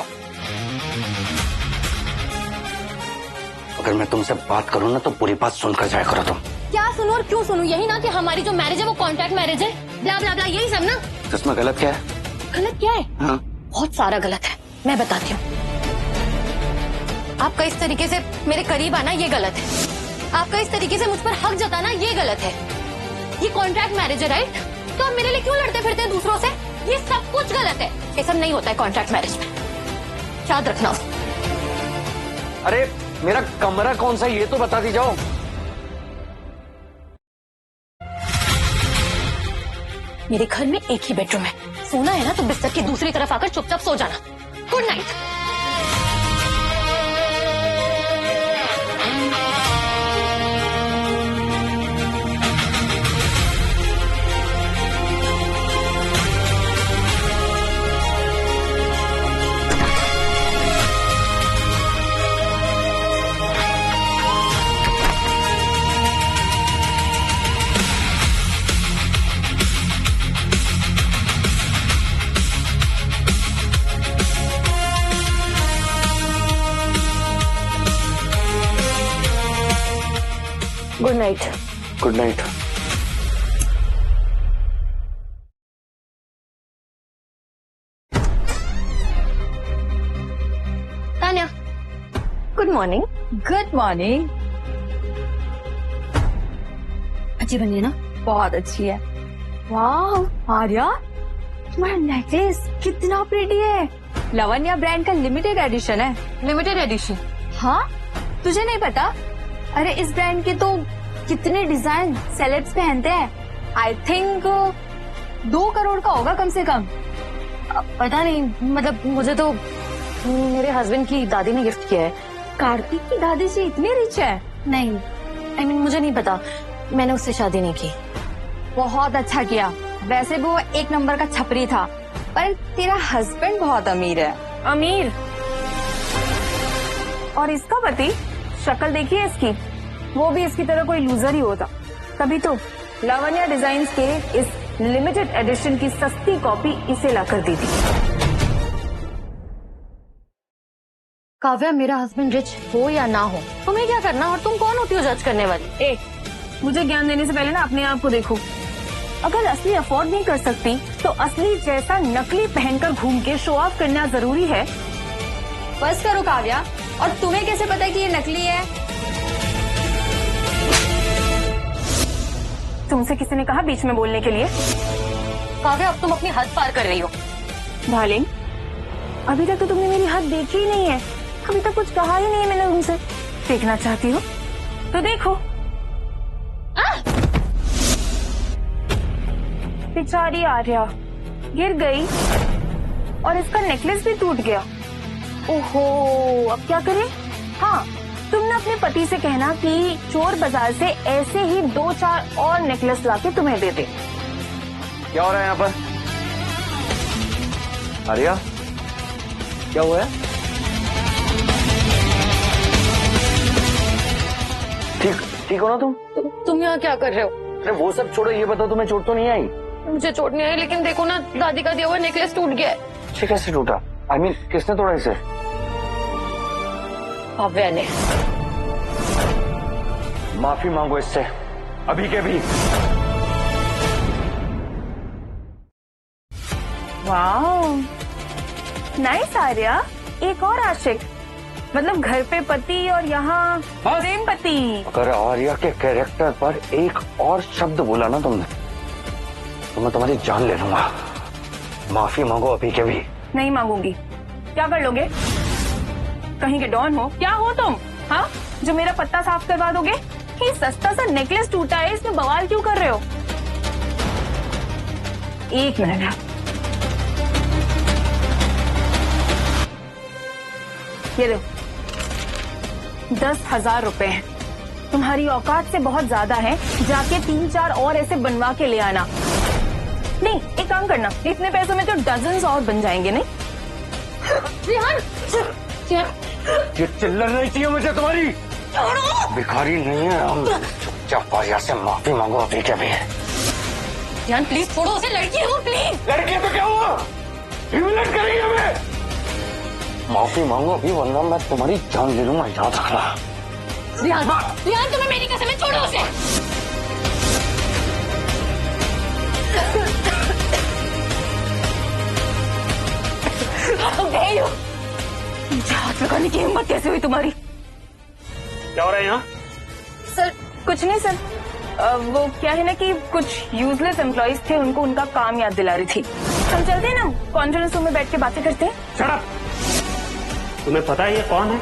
अगर मैं तुमसे बात करूँ ना तो पूरी बात सुनकर जाया करो तुम। क्या सुनूं और क्यों सुनूं? यही ना कि हमारी जो मैरिज है वो कॉन्ट्रैक्ट मैरिज है, ब्ला ब्ला ब्ला, यही सब ना। तो इसमें गलत क्या है? गलत क्या है? हाँ? बहुत सारा गलत है, मैं बताती हूँ। आपका इस तरीके से मेरे करीब आना ये गलत है। आपका इस तरीके से मुझ पर हक जताना ये गलत है। ये कॉन्ट्रैक्ट मैरिज है, राइट? तो आप मेरे लिए क्यों लड़ते फिरते हैं दूसरों से? ये सब कुछ गलत है। ये सब नहीं होता है कॉन्ट्रैक्ट मैरिज में, याद रखना। अरे मेरा कमरा कौन सा ये तो बता दी जाओ। मेरे घर में एक ही बेडरूम है, सोना है ना तो बिस्तर की दूसरी तरफ आकर चुपचाप सो जाना। Good night. Good night. Good night. Tanya, good morning. Good morning. अच्छी बनी है ना? बहुत अच्छी है। वाह आर्या, तुम्हारा नेकलेस कितना प्रीटी है। लवन्या ब्रांड का लिमिटेड एडिशन है। Limited edition? हाँ, तुझे नहीं पता? अरे इस ब्रांड के तो कितने डिजाइन सेलेब्स पहनते हैं। आई थिंक 2 करोड़ का होगा कम से कम। पता नहीं, मतलब मुझे तो मेरे हस्बैंड की दादी ने गिफ्ट किया है। कार्तिक की दादी जी इतनी रिच है? नहीं, आई मीन मुझे नहीं पता, मैंने उससे शादी नहीं की। बहुत अच्छा किया। वैसे भी वो 1 नंबर का छपरी था, पर तेरा हस्बैंड बहुत अमीर है। अमीर? और इसका पति, शक्ल देखिए इसकी, वो भी इसकी तरह कोई लूजर ही होता। तभी तो लावण्या डिजाइन्स के इस लिमिटेड एडिशन की सस्ती कॉपी इसे लाकर दी थी। काव्या, मेरा हस्बैंड रिच हो या ना हो, तुम्हें क्या करना? और तुम कौन होती हो जज करने वाली? मुझे ज्ञान देने से पहले ना अपने आप को देखो। अगर असली अफोर्ड नहीं कर सकती तो असली जैसा नकली पहनकर घूम के शो ऑफ करना जरूरी है? बस करो काव्या, और तुम्हें कैसे पता कि ये नकली है? तुमसे किसी ने कहा बीच में बोलने के लिए? काव्या, अब तुम अपनी हद पार कर रही हो। डार्लिंग, अभी तक तो तुमने मेरी हद देखी ही नहीं है। अभी तक कुछ कहा ही नहीं है मैंने तुमसे। देखना चाहती हो तो देखो। बेचारी आर्या गिर गई और इसका नेकलेस भी टूट गया। ओहो, अब क्या करें? हाँ, तुम ना अपने पति से कहना कि चोर बाजार से ऐसे ही 2-4 और नेकलेस लाके तुम्हें दे दे। क्या हो रहा है यहाँ पर? आर्या, क्या हुआ है? ठीक हो ना तुम? तुम यहाँ क्या कर रहे हो? अरे वो सब छोड़ो, ये बताओ तुम्हें चोट तो नहीं आई? मुझे चोट नहीं आई, लेकिन देखो ना दादी का दिया हुआ नेकलेस टूट गया है। ठीक कैसे टूटा? आई मीन किसने तोड़ा इसे? काव्या ने। माफी मांगो इससे अभी के भी। वाह, नाइस आर्या, एक और आशिक, मतलब घर पे पति और यहाँ प्रेम पति। अगर आर्या के कैरेक्टर पर एक और शब्द बोला ना तुमने तो मैं तुम्हारी जान ले लूंगा। माफी मांगो अभी के भी। नहीं मांगूंगी। क्या कर लोगे? कहीं के डॉन हो क्या हो तुम? हाँ, जो मेरा पत्ता साफ करवा दोगे? ये सस्ता सा नेकलेस टूटा है, इसमें बवाल क्यों कर रहे हो? एक मिनट, ये लो, 10,000 रुपए हैं। तुम्हारी औकात से बहुत ज्यादा है, जाके 3-4 और ऐसे बनवा के ले आना। नहीं, एक काम करना, इतने पैसों में तो डजन्स और बन जाएंगे। नहीं रिहान, ये चिल्लर नहीं चाहिए मुझे तुम्हारी। भिखारी नहीं है हम। चुपचाप आर्या से माफी मांगो अभी के भी। रिहान प्लीज छोड़ो उसे, लड़की है वो, प्लीज। लड़की है तो क्या हुआ? ह्यूमिलेट करेंगे हमें। माफी मांगो अभी वरना मैं तुम्हारी जान ले लूंगा, याद रखना। रिहान, रिहान तुम्हें मेरी कसम है, छोड़ो उसे। मुझे हाथ लगाने की हिम्मत कैसे हुई तुम्हारी? क्या हो रहा है यहाँ? सर कुछ नहीं सर, वो क्या है ना कि कुछ यूजलेस एम्प्लॉइज थे, उनको उनका काम याद दिला रही थी। हम चलते हैं ना, कॉन्फ्रेंस रूम में बैठ के बातें करते हैं। Shut up! तुम्हें पता है ये कौन है?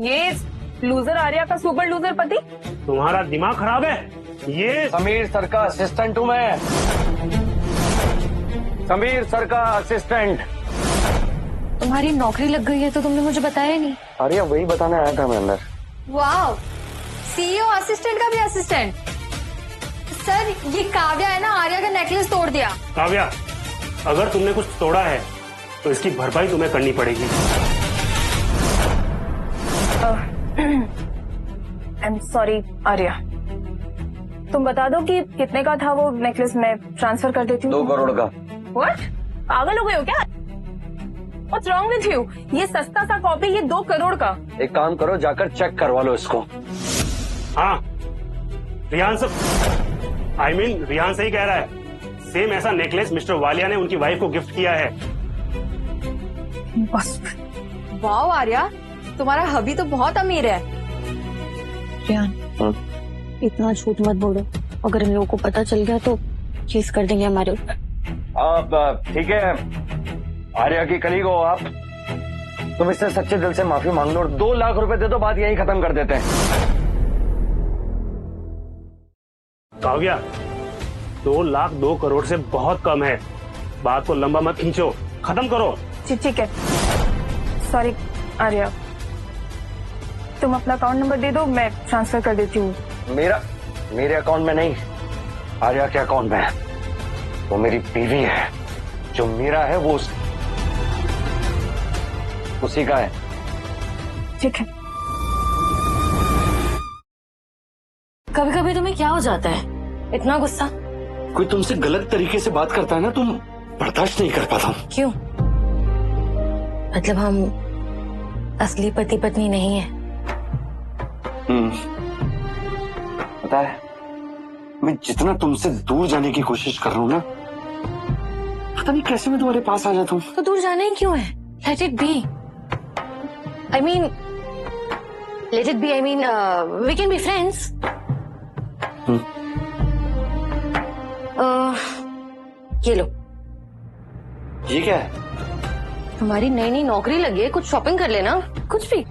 ये लूजर आर्या का सुपर लूजर पति। तुम्हारा दिमाग खराब है? ये समीर सर का असिस्टेंट हूँ मैं। समीर सर का असिस्टेंट। तुम्हारी नौकरी लग गई है तो तुमने मुझे बताया नहीं। अरे वही बताने आया था मैं अंदर। वाह, सीईओ असिस्टेंट का भी असिस्टेंट। सर ये काव्या है ना, आर्या का नेकलेस तोड़ दिया। काव्या, अगर तुमने कुछ तोड़ा है तो इसकी भरपाई तुम्हें करनी पड़ेगी। आई एम सॉरी आर्या, तुम बता दो कि कितने का था वो नेकलेस, मैं ट्रांसफर कर देती हूँ। 2 करोड़ का। व्हाट? पागल हो गए हो क्या? What's wrong with you? ये सस्ता सा कॉपी, ये 2 करोड़ का। एक काम करो, जाकर चेक करवा लो इसको। हाँ, रिहान सब रिहान सही कह रहा है। सेम ऐसा नेकलेस मिस्टर वालिया ने उनकी वाइफ को गिफ्ट किया है। बस। वाह आर्या, तुम्हारा हबी तो बहुत अमीर है। रिहान, इतना झूठ मत बोलो, अगर इन लोगों को पता चल गया तो केस कर देंगे हमारे ऊपर। अब ठीक है, आर्या की कलीग हो आप, तुम इससे सच्चे दिल से माफी मांग लो और 2 लाख रुपए दे दो, बात यहीं खत्म कर देते हैं। काव्या, 2 लाख 2 करोड़ से बहुत कम है, बात को लंबा मत खींचो, खत्म करो। ठीक है, सॉरी आर्या, तुम अपना अकाउंट नंबर दे दो, मैं ट्रांसफर कर देती हूँ। मेरे अकाउंट में नहीं, आर्या के अकाउंट में। वो मेरी बीवी है, जो मेरा है वो उसी का है। ठीक है। कभी कभी तुम्हें क्या हो जाता है, इतना गुस्सा? कोई तुमसे गलत तरीके से बात करता है ना, तुम बर्दाश्त नहीं कर पाता। क्यों? मतलब हम असली पति पत्नी नहीं है? पता है, मैं जितना तुमसे दूर जाने की कोशिश कर रहा हूँ ना, पता नहीं कैसे मैं तुम्हारे पास आ जाता हूँ। तो दूर जाना ही क्यों है? Let it be. I mean, let it be. I mean, we can be friends. ये लो। ये क्या है? हमारी नई नौकरी लगी है, कुछ शॉपिंग कर लेना, कुछ भी।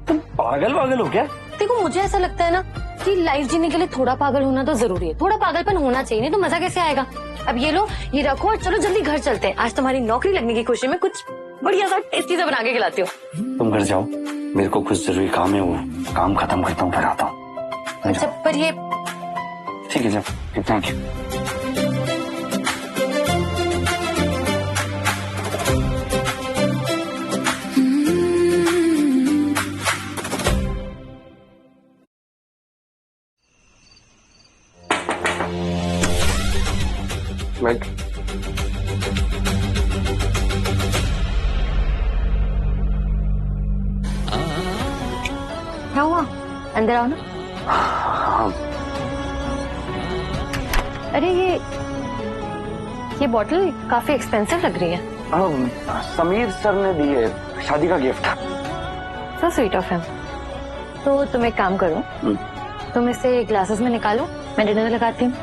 तुम पागल हो क्या? देखो मुझे ऐसा लगता है ना कि लाइफ जीने के लिए थोड़ा पागल होना तो जरूरी है, थोड़ा पागलपन होना चाहिए, नहीं तो मजा कैसे आएगा। अब ये लो, ये रखो और चलो जल्दी घर चलते हैं। आज तुम्हारी नौकरी लगने की खुशी में कुछ बढ़िया सा टेस्टी सा बना के खिलाती हूँ। तुम घर जाओ, मेरे को कुछ जरूरी काम है, वो काम खत्म करता हूँ फिर आता हूँ। अच्छा पर ये ठीक है, जब थैंक यू। मैं क्या हुआ? अंदर आओ ना। हाँ अरे ये बॉटल काफी एक्सपेंसिव लग रही है। समीर सर ने दी है, शादी का gift. So sweet of him. तो तुम एक काम करो, तुम इसे ग्लासेस में निकालो, मैं डिनर लगाती हूँ।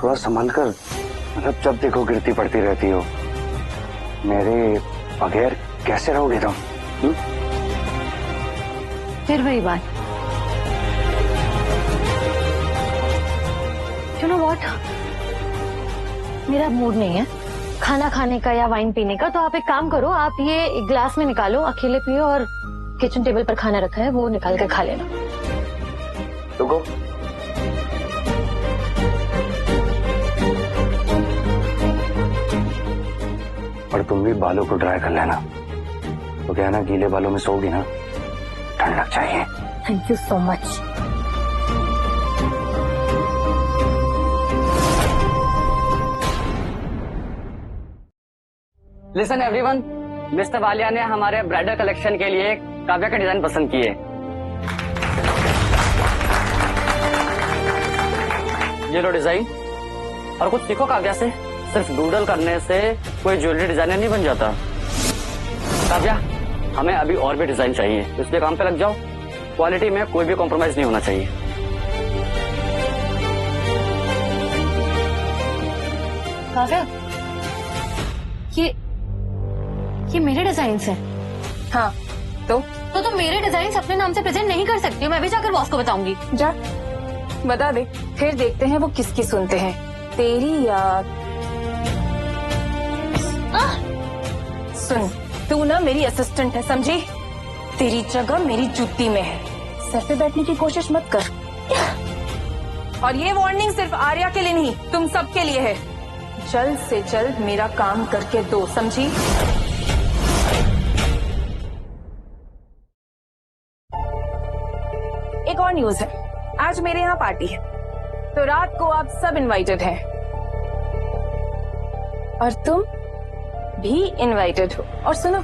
थोड़ा संभाल कर, मतलब जब देखो गिरती पड़ती रहती हो। मेरे बगैर कैसे रहोगे तुम? फिर वही बात। यू नो व्हाट, मेरा मूड नहीं है खाना खाने का या वाइन पीने का, तो आप एक काम करो, आप ये ग्लास में निकालो, अकेले पियो, और किचन टेबल पर खाना रखा है वो निकाल कर खा लेना। रुको, और तुम भी बालों को ड्राई कर लेना। तो क्या है ना, गीले बालों में सोगी ना, ठंडक चाहिए। Thank you so much. Listen everyone, mister Walia ने हमारे ब्राइडल कलेक्शन के लिए काव्या का डिजाइन पसंद किए। ये लो डिजाइन, और कुछ सीखो काव्या से। सिर्फ डूडल करने से कोई ज्वेलरी डिजाइनर नहीं बन जाता। काव्या, हमें अभी और भी डिजाइन चाहिए, इसलिए काम पे लग जाओ। क्वालिटी में कोई भी कॉम्प्रोमाइज नहीं होना चाहिए। काव्या, ये मेरे डिजाइन है। हाँ तो तुम मेरे डिजाइन अपने नाम से प्रेजेंट नहीं कर सकती हो। मैं भी जाकर बॉस को बताऊंगी। जा बता दे, फिर देखते हैं वो किसकी सुनते हैं, तेरी या। सुन, तू ना मेरी असिस्टेंट है, समझी? तेरी जगह मेरी जूती में है। सर पे बैठने की कोशिश मत कर। और ये वार्निंग सिर्फ आर्या के लिए नहीं, तुम सबके लिए है। जल्द से जल्द मेरा काम करके दो, समझी? एक और न्यूज है, आज मेरे यहाँ पार्टी है, तो रात को आप सब इनवाइटेड हैं। और तुम भी इनवाइटेड हो। और सुनो,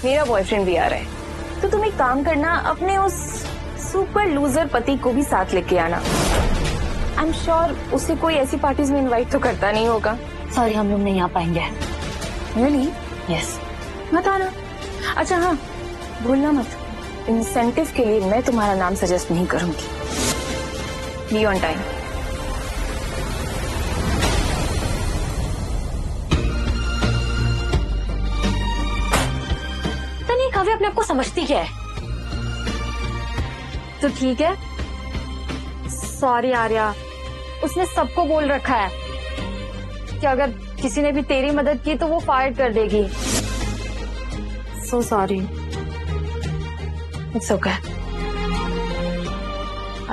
मेरा बॉयफ्रेंड भी आ रहा है, तो तुम एक काम करना, अपने उस सुपर लूजर पति को भी साथ लेके आना। आई एम श्योर उसे कोई ऐसी पार्टीज में इनवाइट तो करता नहीं होगा। सॉरी, हम लोग नहीं आ पाएंगे। रियली? यस। मत आना। अच्छा हाँ, भूलना मत, इंसेंटिव के लिए मैं तुम्हारा नाम सजेस्ट नहीं करूंगी। Be on time. पता नहीं काव्या अपने आप को समझती क्या है। तो ठीक है, सॉरी आर्या, उसने सबको बोल रखा है कि अगर किसी ने भी तेरी मदद की तो वो फायर कर देगी। So sorry. It's okay.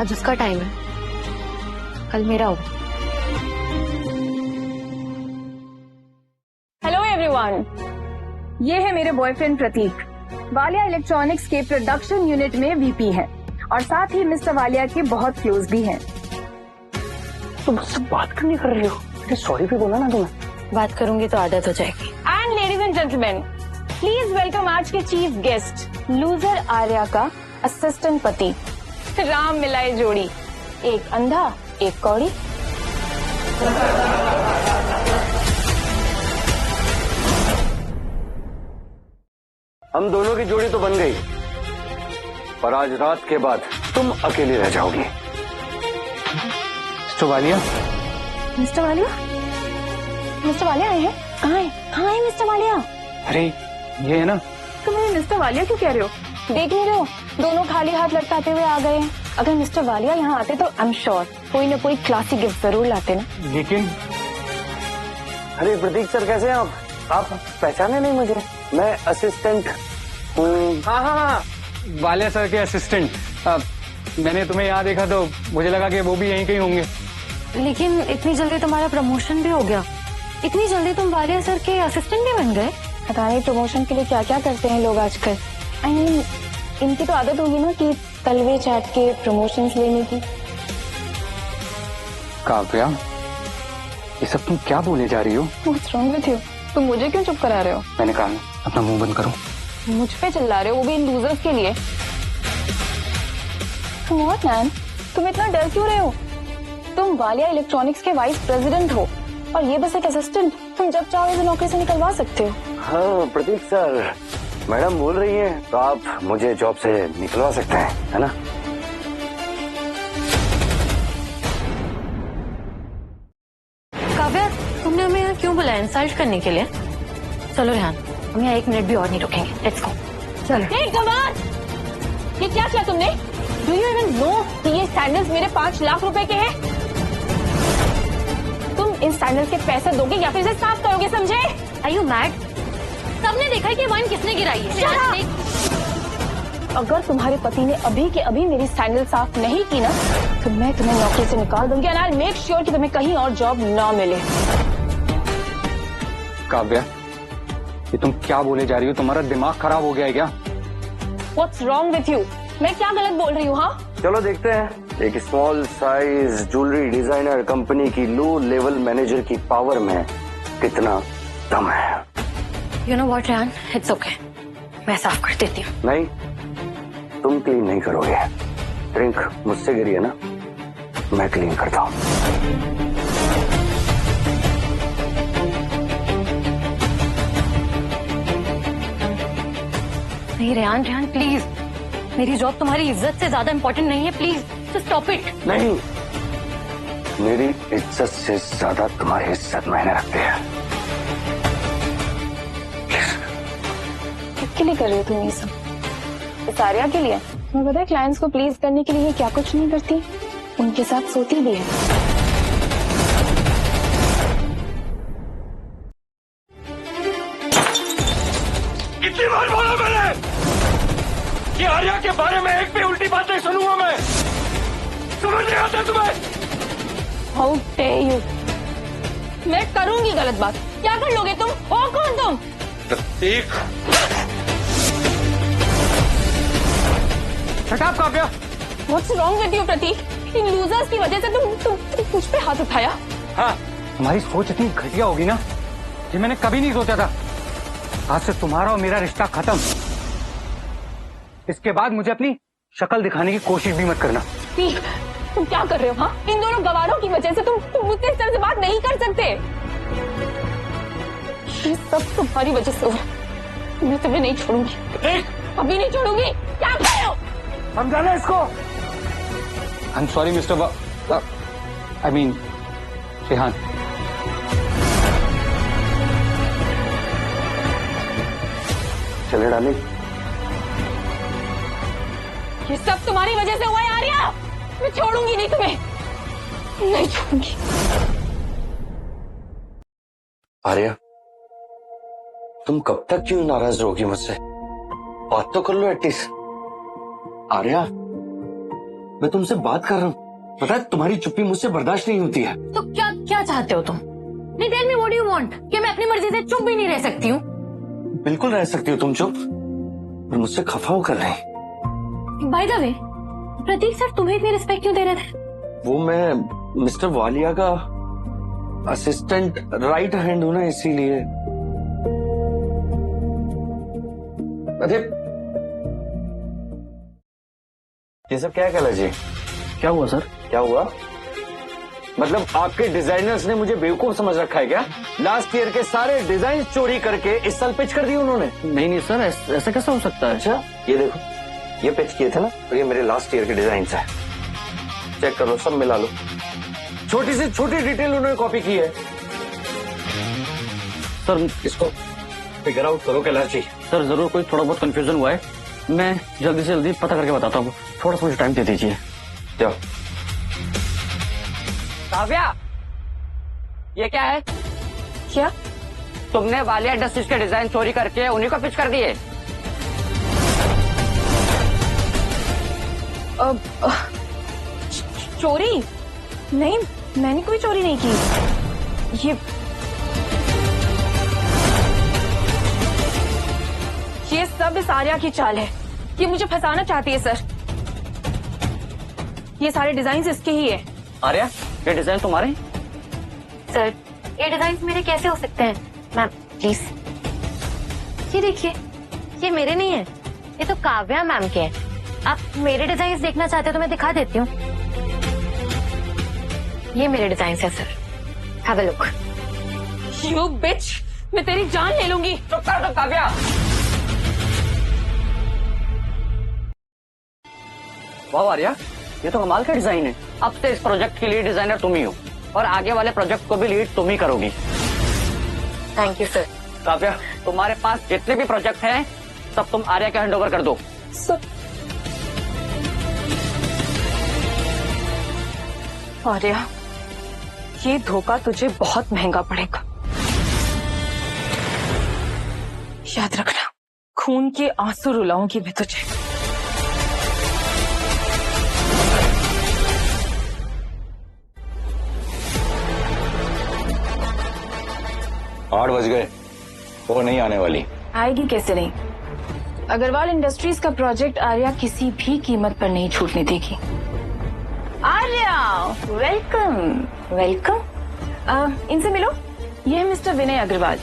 आज उसका टाइम है, कल मेरा होगा। हेलो एवरीवन, ये है मेरे बॉयफ्रेंड प्रतीक। वालिया इलेक्ट्रॉनिक्स के प्रोडक्शन यूनिट में वीपी हैं और साथ ही मिस्टर वालिया के बहुत क्लोज भी हैं। तुम मुझसे बात करनी कर रही हो? सॉरी भी बोला ना तुम्हें। बात करूंगी तो आदत हो जाएगी। And ladies and gentleman, please welcome आज के चीफ गेस्ट, लूजर आर्या का असिस्टेंट पति, राम मिलाए जोड़ी, एक अंधा एक कौड़ी। हम दोनों की जोड़ी तो बन गई, पर आज रात के बाद तुम अकेली रह जाओगी। Mister Walia, mister Walia, mister Walia आए हैं? कहाँ है मिस्टर वालिया? अरे ये है ना। तुम मुझे मिस्टर वालिया क्यों कह रहे हो? देख नहीं रहे हो, दोनों खाली हाथ लटकाते हुए आ गए हैं। अगर मिस्टर वालिया यहाँ आते तो आई एम श्योर कोई न कोई क्लासी गिफ्ट जरूर लाते ना। लेकिन अरे प्रतीक सर, कैसे हैं आप पहचाने नहीं मुझे? मैं असिस्टेंट हूँ। हाँ, वालिया सर के असिस्टेंट। मैंने तुम्हें यहाँ देखा तो मुझे लगा कि वो भी यहीं कहीं होंगे। लेकिन इतनी जल्दी तुम्हारा प्रमोशन भी हो गया, इतनी जल्दी तुम वालिया सर के असिस्टेंट भी बन गए। पता नहीं प्रमोशन के लिए क्या क्या करते हैं लोग आजकल। आई मीन इनकी तो आदत होगी ना कि तलवे चाट के प्रमोशंस लेने की। काव्या, ये सब तुम क्या बोले जा रही हो? What's wrong with you? तुम मुझे क्यों चुप करा रहे हो? मैंने कहा ना, अपना मुंह बंद करो। मुझ पे चिल्ला रहे हो, वो भी इन लूजर्स के लिए। What man? तुम इतना डर क्यों रहे हो? तुम वालिया इलेक्ट्रॉनिक्स के वाइस प्रेसिडेंट हो और ये बस एक असिस्टेंट। तुम जब चाहो इसे नौकरी से निकलवा सकते हो। हाँ प्रतीक सर, मैडम बोल रही हैं तो आप मुझे जॉब से निकलवा सकते हैं, है ना? काव्या, तुमने हमें यहाँ क्यों बुलाया? इंसल्ट करने के लिए? चलो रेहान, हम यहाँ 1 मिनट भी और नहीं रुकेंगे। Let's go. चलो। ये क्या किया तुमने? डू यू इवन नो कि ये सैंडल्स मेरे 5 लाख रुपए के हैं? तुम इन सैंडल्स के पैसे दोगे या फिर इसे साफ करोगे, समझे? Are you mad? सबने देखा है कि वाइन किसने गिराई है। अगर तुम्हारे पति ने अभी के अभी मेरी सैंडल साफ नहीं की ना, तो मैं तुम्हें नौकरी से निकाल दूंगी and I will make sure कि तुम्हें कहीं और जॉब ना मिले। काव्या, ये तुम क्या बोले जा रही हो? तुम्हारा दिमाग खराब हो गया है क्या? What's wrong with you? मैं क्या गलत बोल रही हूँ? हाँ, चलो देखते हैं एक small size jewellery designer company की लो लेवल मैनेजर की पावर में कितना दम है। You know what Rehan, it's okay, मैं साफ कर देती हूँ। नहीं, तुम क्लीन नहीं करोगे। ड्रिंक मुझसे गिरी है ना, मैं क्लीन करता हूँ। नहीं रेहान, रेहान प्लीज, मेरी जॉब तुम्हारी इज्जत से ज्यादा इम्पोर्टेंट नहीं है। Please just stop it. नहीं, मेरी इज्जत से ज्यादा तुम्हारी इज्जत मायने रखती है। किसके लिए कर रही हो तुम ये सब? सारिया के लिए? तुम्हें पता है क्लाइंट्स को प्लीज करने के लिए क्या कुछ नहीं करती, उनके साथ सोती भी है। कितनी बार बोला मैंने कि आर्या के बारे में एक भी उल्टी बात नहीं सुनूंगा मैं? समझ नहीं आता तुम्हें? How dare you! मैं करूंगी गलत बात। क्या कर लोगे तुम? हो कौन तुम? Prateek, shut up Kavya. What's wrong with you, Prateek? इन लूजर्स की वजह से तुम मुझ पे हाथ उठाया। हाँ, तुम्हारी सोच इतनी घटिया होगी ना, ये मैंने कभी नहीं सोचा था। आज से तुम्हारा और मेरा रिश्ता खत्म। इसके बाद मुझे अपनी शक्ल दिखाने की कोशिश भी मत करना। प्रतीक, तुम क्या कर रहे हो? हाँ, इन दोनों गवारों की वजह से तुम मुझसे इस तरह से बात नहीं कर सकते। ये सब तुम्हारी वजह से हुआ। मैं तुम्हें नहीं छोड़ूंगी, अभी नहीं छोड़ूंगी। क्या कर रहे हो? समझाना इसको। आई am sorry mister I mean Rehan. चले डाली, ये सब तुम्हारी वजह से हुआ है आर्या। मैं छोड़ूंगी नहीं तुम्हें, नहीं छोड़ूंगी। आर्या, तुम कब तक क्यों नाराज रहोगी मुझसे? बात तो कर लो एटलीस्ट। आर्या, मैं तुमसे बात कर रहा हूँ। पता है तुम्हारी चुप्पी मुझसे बर्दाश्त नहीं होती है। तो क्या क्या चाहते हो तुम? नहीं, tell me what do you want? कि मैं अपनी मर्जी से चुप भी नहीं रह सकती हूँ? बिल्कुल रह सकती हो तुम चुप, पर मुझसे खफा होकर नहीं। By the way, Prateek sir तुम्हें इतनी रिस्पेक्ट क्यों दे रहे थे? वो मैं मिस्टर वालिया का असिस्टेंट राइट हैंड हूं ना, इसीलिए। अरे ये सब क्या कला जी? क्या हुआ सर? क्या हुआ? मतलब आपके डिजाइनर्स ने मुझे बेवकूफ समझ रखा है क्या? लास्ट ईयर के सारे डिजाइन चोरी करके इस साल पिच कर दिए उन्होंने। नहीं सर, ऐसा कैसे हो सकता है? अच्छा, ये देखो, ये पिच किए थे ना, और ये मेरे लास्ट ईयर के डिजाइन है। चेक कर लो, सब मिला लो। छोटी से छोटी डिटेल उन्होंने कॉपी की है। सर इसको फिगर आउट करो कैलाश जी। सर जरूर कोई थोड़ा बहुत कंफ्यूजन हुआ है, मैं जल्दी से जल्दी पता करके बताता हूँ। थोड़ा सा मुझे टाइम दे दीजिए। जाओ। काव्या, ये क्या है? क्या? तुमने वालिया इंडस्ट्रीज के डिजाइन चोरी करके उन्हीं को पिच कर दिए? चोरी नहीं, मैंने कोई चोरी नहीं की। ये सब इस आर्या की चाल है। ये मुझे फंसाना चाहती है सर। ये सारे डिजाइन इसके ही है। आर्या, ये डिजाइन तुम्हारे? सर, ये डिजाइन मेरे कैसे हो सकते हैं? मैम प्लीज, ये देखिए, ये मेरे नहीं है, ये तो काव्या मैम के हैं। आप मेरे डिजाइन देखना चाहते हो तो मैं दिखा देती हूँ। ये मेरे डिजाइन है sir, have a look. You बिच, मैं तेरी जान ले लूंगी। चुप कर दो काव्या। वाह आर्या, ये तो कमाल का डिजाइन है। अब से इस प्रोजेक्ट की लीड डिजाइनर तुम ही हो और आगे वाले प्रोजेक्ट को भी लीड तुम ही करोगी। Thank you sir. काव्या, तुम्हारे पास जितने भी प्रोजेक्ट हैं सब तुम आर्या के हैंड ओवर कर दो। सर, आर्या, ये धोखा तुझे बहुत महंगा पड़ेगा। याद रखना, खून के आंसू रुलाऊंगी मैं तुझे। 8 बज गए, वो नहीं आने वाली। आएगी कैसे नहीं? अग्रवाल इंडस्ट्रीज का प्रोजेक्ट आर्या किसी भी कीमत पर नहीं छूटने देगी। Arya, welcome welcome. इनसे मिलो, ये है मिस्टर विनय अग्रवाल,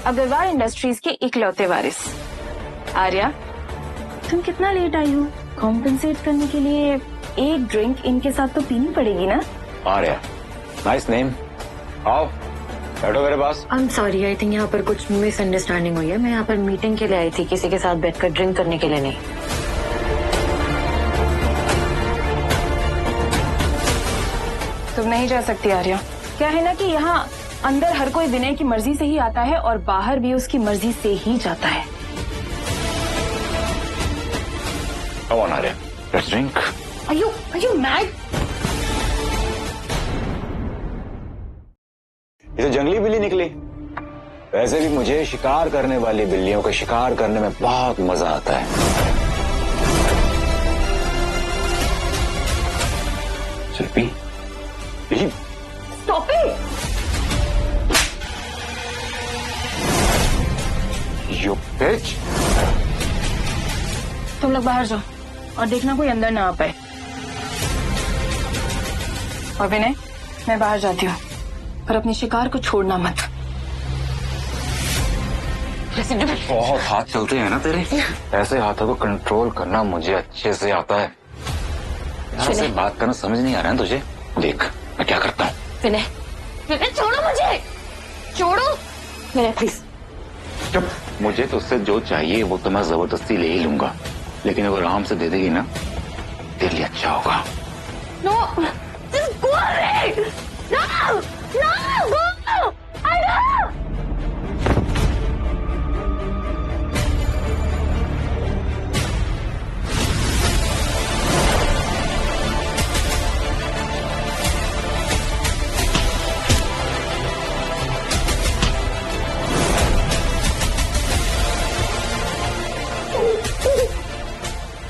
अग्रवाल इंडस्ट्रीज के इकलौते वारिस। आर्या, तुम कितना लेट आई हो? कॉम्पेंसेट करने के लिए एक ड्रिंक इनके साथ तो पीनी पड़ेगी ना? Arya, nice name. आओ बैठो मेरे पास। I am sorry, I think यहाँ पर कुछ मिसअंडरस्टैंडिंग हुई है। मैं यहाँ पर मीटिंग के लिए आई थी, किसी के साथ बैठकर ड्रिंक करने के लिए नहीं। तुम नहीं जा सकती आर्या। क्या है ना कि यहाँ अंदर हर कोई विनय की मर्जी से ही आता है और बाहर भी उसकी मर्जी से ही जाता है। Come on, Arya, let's drink. Are you mad? ये तो जंगली बिल्ली निकली। वैसे भी मुझे शिकार करने वाली बिल्लियों का शिकार करने में बहुत मजा आता है। शिल्पी, Stop it! You bitch! तुम लोग बाहर जाओ और देखना कोई अंदर ना आ पाए। और विनय, मैं बाहर जाती हूँ, पर अपने शिकार को छोड़ना मत। बहुत हाथ चलते हैं ना तेरे। ऐसे हाथों को कंट्रोल करना मुझे अच्छे से आता है। यहाँ से बात करना समझ नहीं आ रहा है तुझे? देख मैं क्या करता हूँ। विनय, विनय छोड़ो मुझे, छोड़ो विनय प्लीज। चुप। मुझे तो उससे जो चाहिए वो तो मैं जबरदस्ती ले ही लूंगा, लेकिन अगर आराम से दे देगी ना तेरे लिए अच्छा होगा। No, just go away! No, go! I know!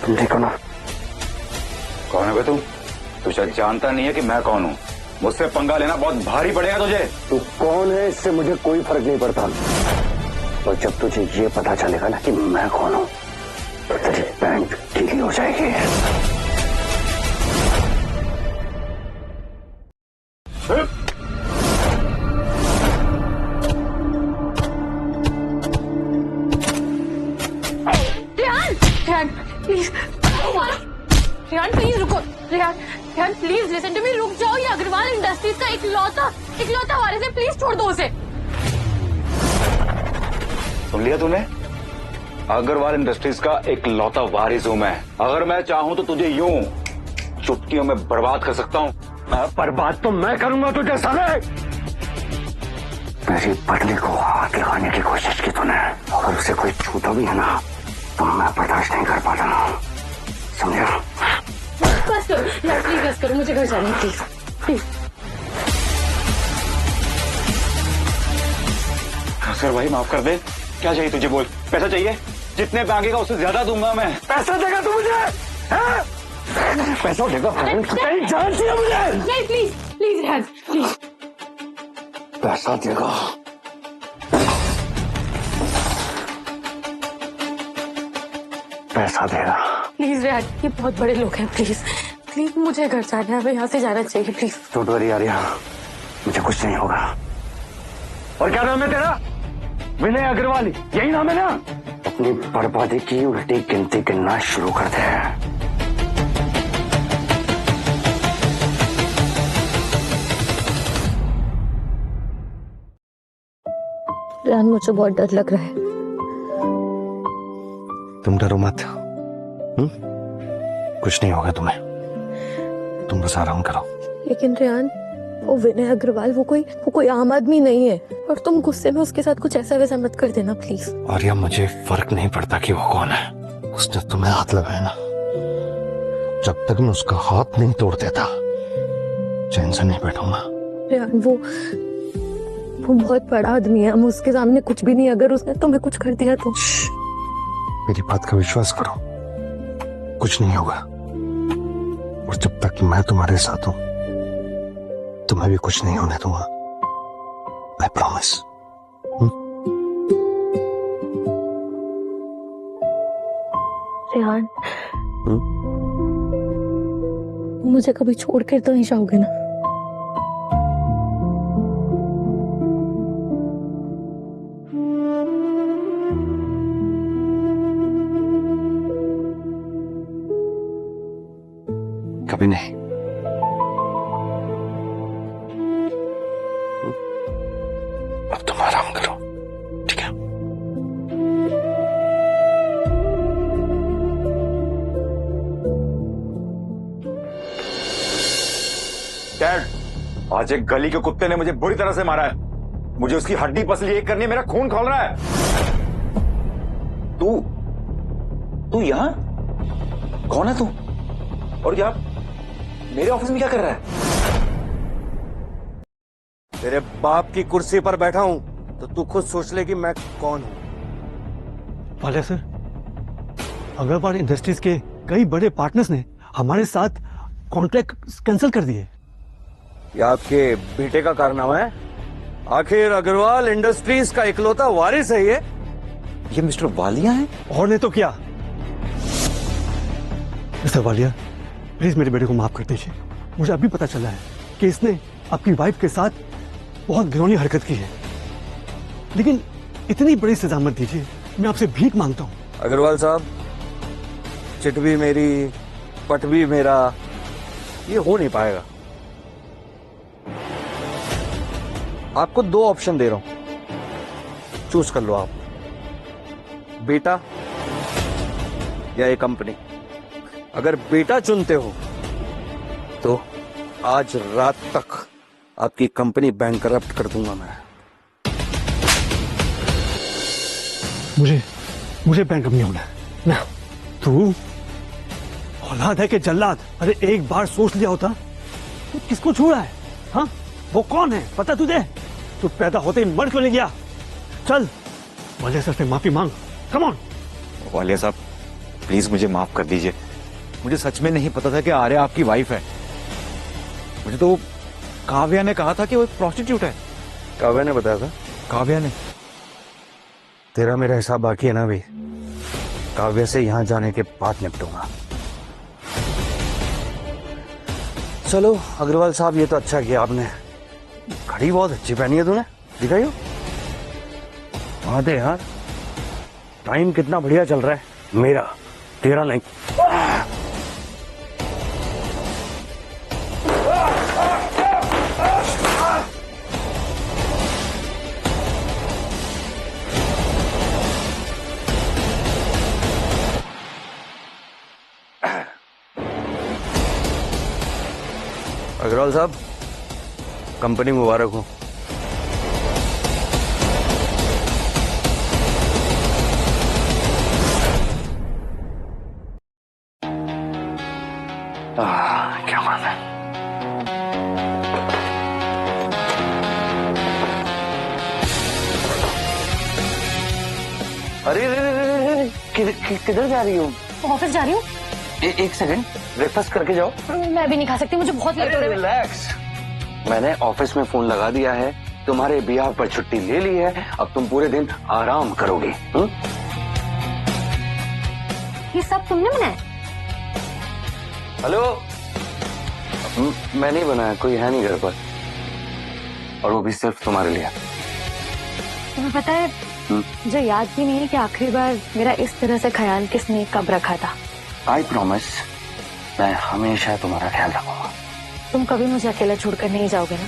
तुम देखो ना। कौन है बे तू? तू शायद जानता नहीं है कि मैं कौन हूँ। मुझसे पंगा लेना बहुत भारी पड़ेगा तुझे। तू कौन है इससे मुझे कोई फर्क नहीं पड़ता, और जब तुझे ये पता चलेगा ना कि मैं कौन हूँ तो तेरी पैंट ढीली हो जाएगी। प्लीज, रेहान प्लीज रुको। Rehan please listen to me, रुक जाओ। ये अग्रवाल इंडस्ट्रीज का इकलौता वारिस है, प्लीज छोड़ दो उसे। सुन लिया तूने? अग्रवाल इंडस्ट्रीज का इकलौता वारिस हूं मैं। अगर मैं चाहूं तो तुझे यूं चुटकियों में बर्बाद कर सकता हूं। बर्बाद तो मैं करूंगा तुझे साले। मेरी पत्नी को हाथ लगाने की कोशिश की तूने, अगर उसे कोई छूता भी है ना तो मैं बर्दाश्त नहीं कर पाता, समझा? बस करो यार, प्लीज बस करो, मुझे घर जाना है, प्लीज प्लीज। सर भाई माफ कर दे। क्या चाहिए तुझे बोल। पैसा चाहिए? जितने मांगेगा उससे ज्यादा दूंगा मैं। पैसा देगा तू मुझे? पैसा देगा? जान चाहिए मुझे। नहीं प्लीज प्लीज रेहान प्लीज। पैसा देगा। पैसा देगा। प्लीज रेहान, ये बहुत बड़े लोग हैं, प्लीज प्लीज मुझे घर जाना है, हमें यहाँ से जाना चाहिए प्लीज। डोंट वरी आर्या, मुझे कुछ नहीं होगा। और क्या नाम है तेरा? विनय अग्रवाल, यही नाम है ना? अपनी बर्बादी की उल्टी गिनती गिनना शुरू कर दे। रेहान, मुझे बहुत डर लग रहा है। तुम डरो मत। कुछ नहीं होगा तुम्हें, तुम बस आराम करो। लेकिन रेहान, वो विनय अग्रवाल वो कोई आम आदमी नहीं है, और तुम गुस्से में उसके साथ कुछ ऐसा वैसा मत कर देना प्लीज। आर्या, मुझे फर्क नहीं पड़ता कि वो कौन है। उसने तुम्हें हाथ लगाया ना, जब तक मैं उसका हाथ नहीं तोड़ देता चैन से नहीं बैठूंगा। रेहान, वो बहुत बड़ा आदमी है, हम उसके सामने कुछ भी नहीं। अगर उसने तुम्हें कुछ कर दिया तो। मेरी बात का विश्वास करो, कुछ नहीं होगा। और जब तक मैं तुम्हारे साथ हूं तुम्हें भी कुछ नहीं होने दूंगा। I promise. रेहान, मुझे कभी छोड़कर तो नहीं जाओगे ना? कभी नहीं। अब तुम आराम करो, ठीक है? डैड, आज एक गली के कुत्ते ने मुझे बुरी तरह से मारा है। मुझे उसकी हड्डी पसली एक करनी, मेरा खून खौल रहा है। तू यहां कौन है तू? और क्या मेरे ऑफिस में क्या कर रहा है? तेरे बाप की कुर्सी पर बैठा हूं तो तू खुद सोच ले कि मैं कौन हूं। वालिया सर, अग्रवाल इंडस्ट्रीज के कई बड़े पार्टनर्स ने हमारे साथ कॉन्ट्रैक्ट कैंसिल कर दिए। ये आपके बेटे का कारनामा है? आखिर अग्रवाल इंडस्ट्रीज का इकलौता वारिस है ये मिस्टर वालिया है? और नहीं तो क्या। मिस्टर वालिया, प्लीज मेरे बेटे को माफ कर दीजिए। मुझे अभी पता चला है कि इसने आपकी वाइफ के साथ बहुत घिनौनी हरकत की है, लेकिन इतनी बड़ी सजा मत दीजिए, मैं आपसे भीख मांगता हूं। अग्रवाल साहब, चिट भी मेरी पट भी मेरा, ये हो नहीं पाएगा। आपको दो ऑप्शन दे रहा हूं, चूज कर लो आप, बेटा या ये कंपनी। अगर बेटा चुनते हो तो आज रात तक आपकी कंपनी बैंकरप्ट कर दूंगा मैं। मुझे बैंक नहीं होना ना। तू औलाद है कि जल्लाद? अरे एक बार सोच लिया होता। तू किसको छू रहा है? हाँ, वो कौन है पता तुझे? तू पैदा होते ही मर क्यों नहीं गया? चल वालिया सर से माफी मांग, कम ऑन। वालिया साहब, प्लीज मुझे माफ कर दीजिए। मुझे सच में नहीं पता था कि आर्या आपकी वाइफ है। मुझे तो काव्या ने कहा था कि वो एक प्रोस्टिट्यूट है। काव्या ने बताया था? काव्या ने। तेरा मेरा हिसाब बाकी है ना भाई? काव्या से यहां जाने के बाद निपटूंगा। चलो अग्रवाल साहब, ये तो अच्छा किया आपने। घड़ी बहुत अच्छी पहनी है तूने, दिखाइयो। हाँ दे यार, टाइम कितना बढ़िया चल रहा है मेरा, तेरा नहीं। अग्रवाल साहब, कंपनी मुबारक हो। क्या बात है? अरे किधर जा रही हो? ऑफिस जा रही हूँ। एक सेकंड, ब्रेकफास्ट करके जाओ। मैं भी नहीं खा सकती, मुझे बहुत लेट हो रहा है। रिलैक्स, मैंने ऑफिस में फोन लगा दिया है, तुम्हारे बियाह पर छुट्टी ले ली है, अब तुम पूरे दिन आराम करोगे। ये सब तुमने बनाया? हेलो, मैं नहीं बनाया, कोई है नहीं घर पर, और वो भी सिर्फ तुम्हारे लिए। तुम्हें पता है, मुझे याद भी नहीं है कि आखिरी बार मेरा इस तरह से ख्याल किसने कब रखा था। आई प्रॉमिस, मैं हमेशा तुम्हारा ख्याल रखूंगा। तुम कभी मुझे अकेला छोड़कर नहीं जाओगे ना?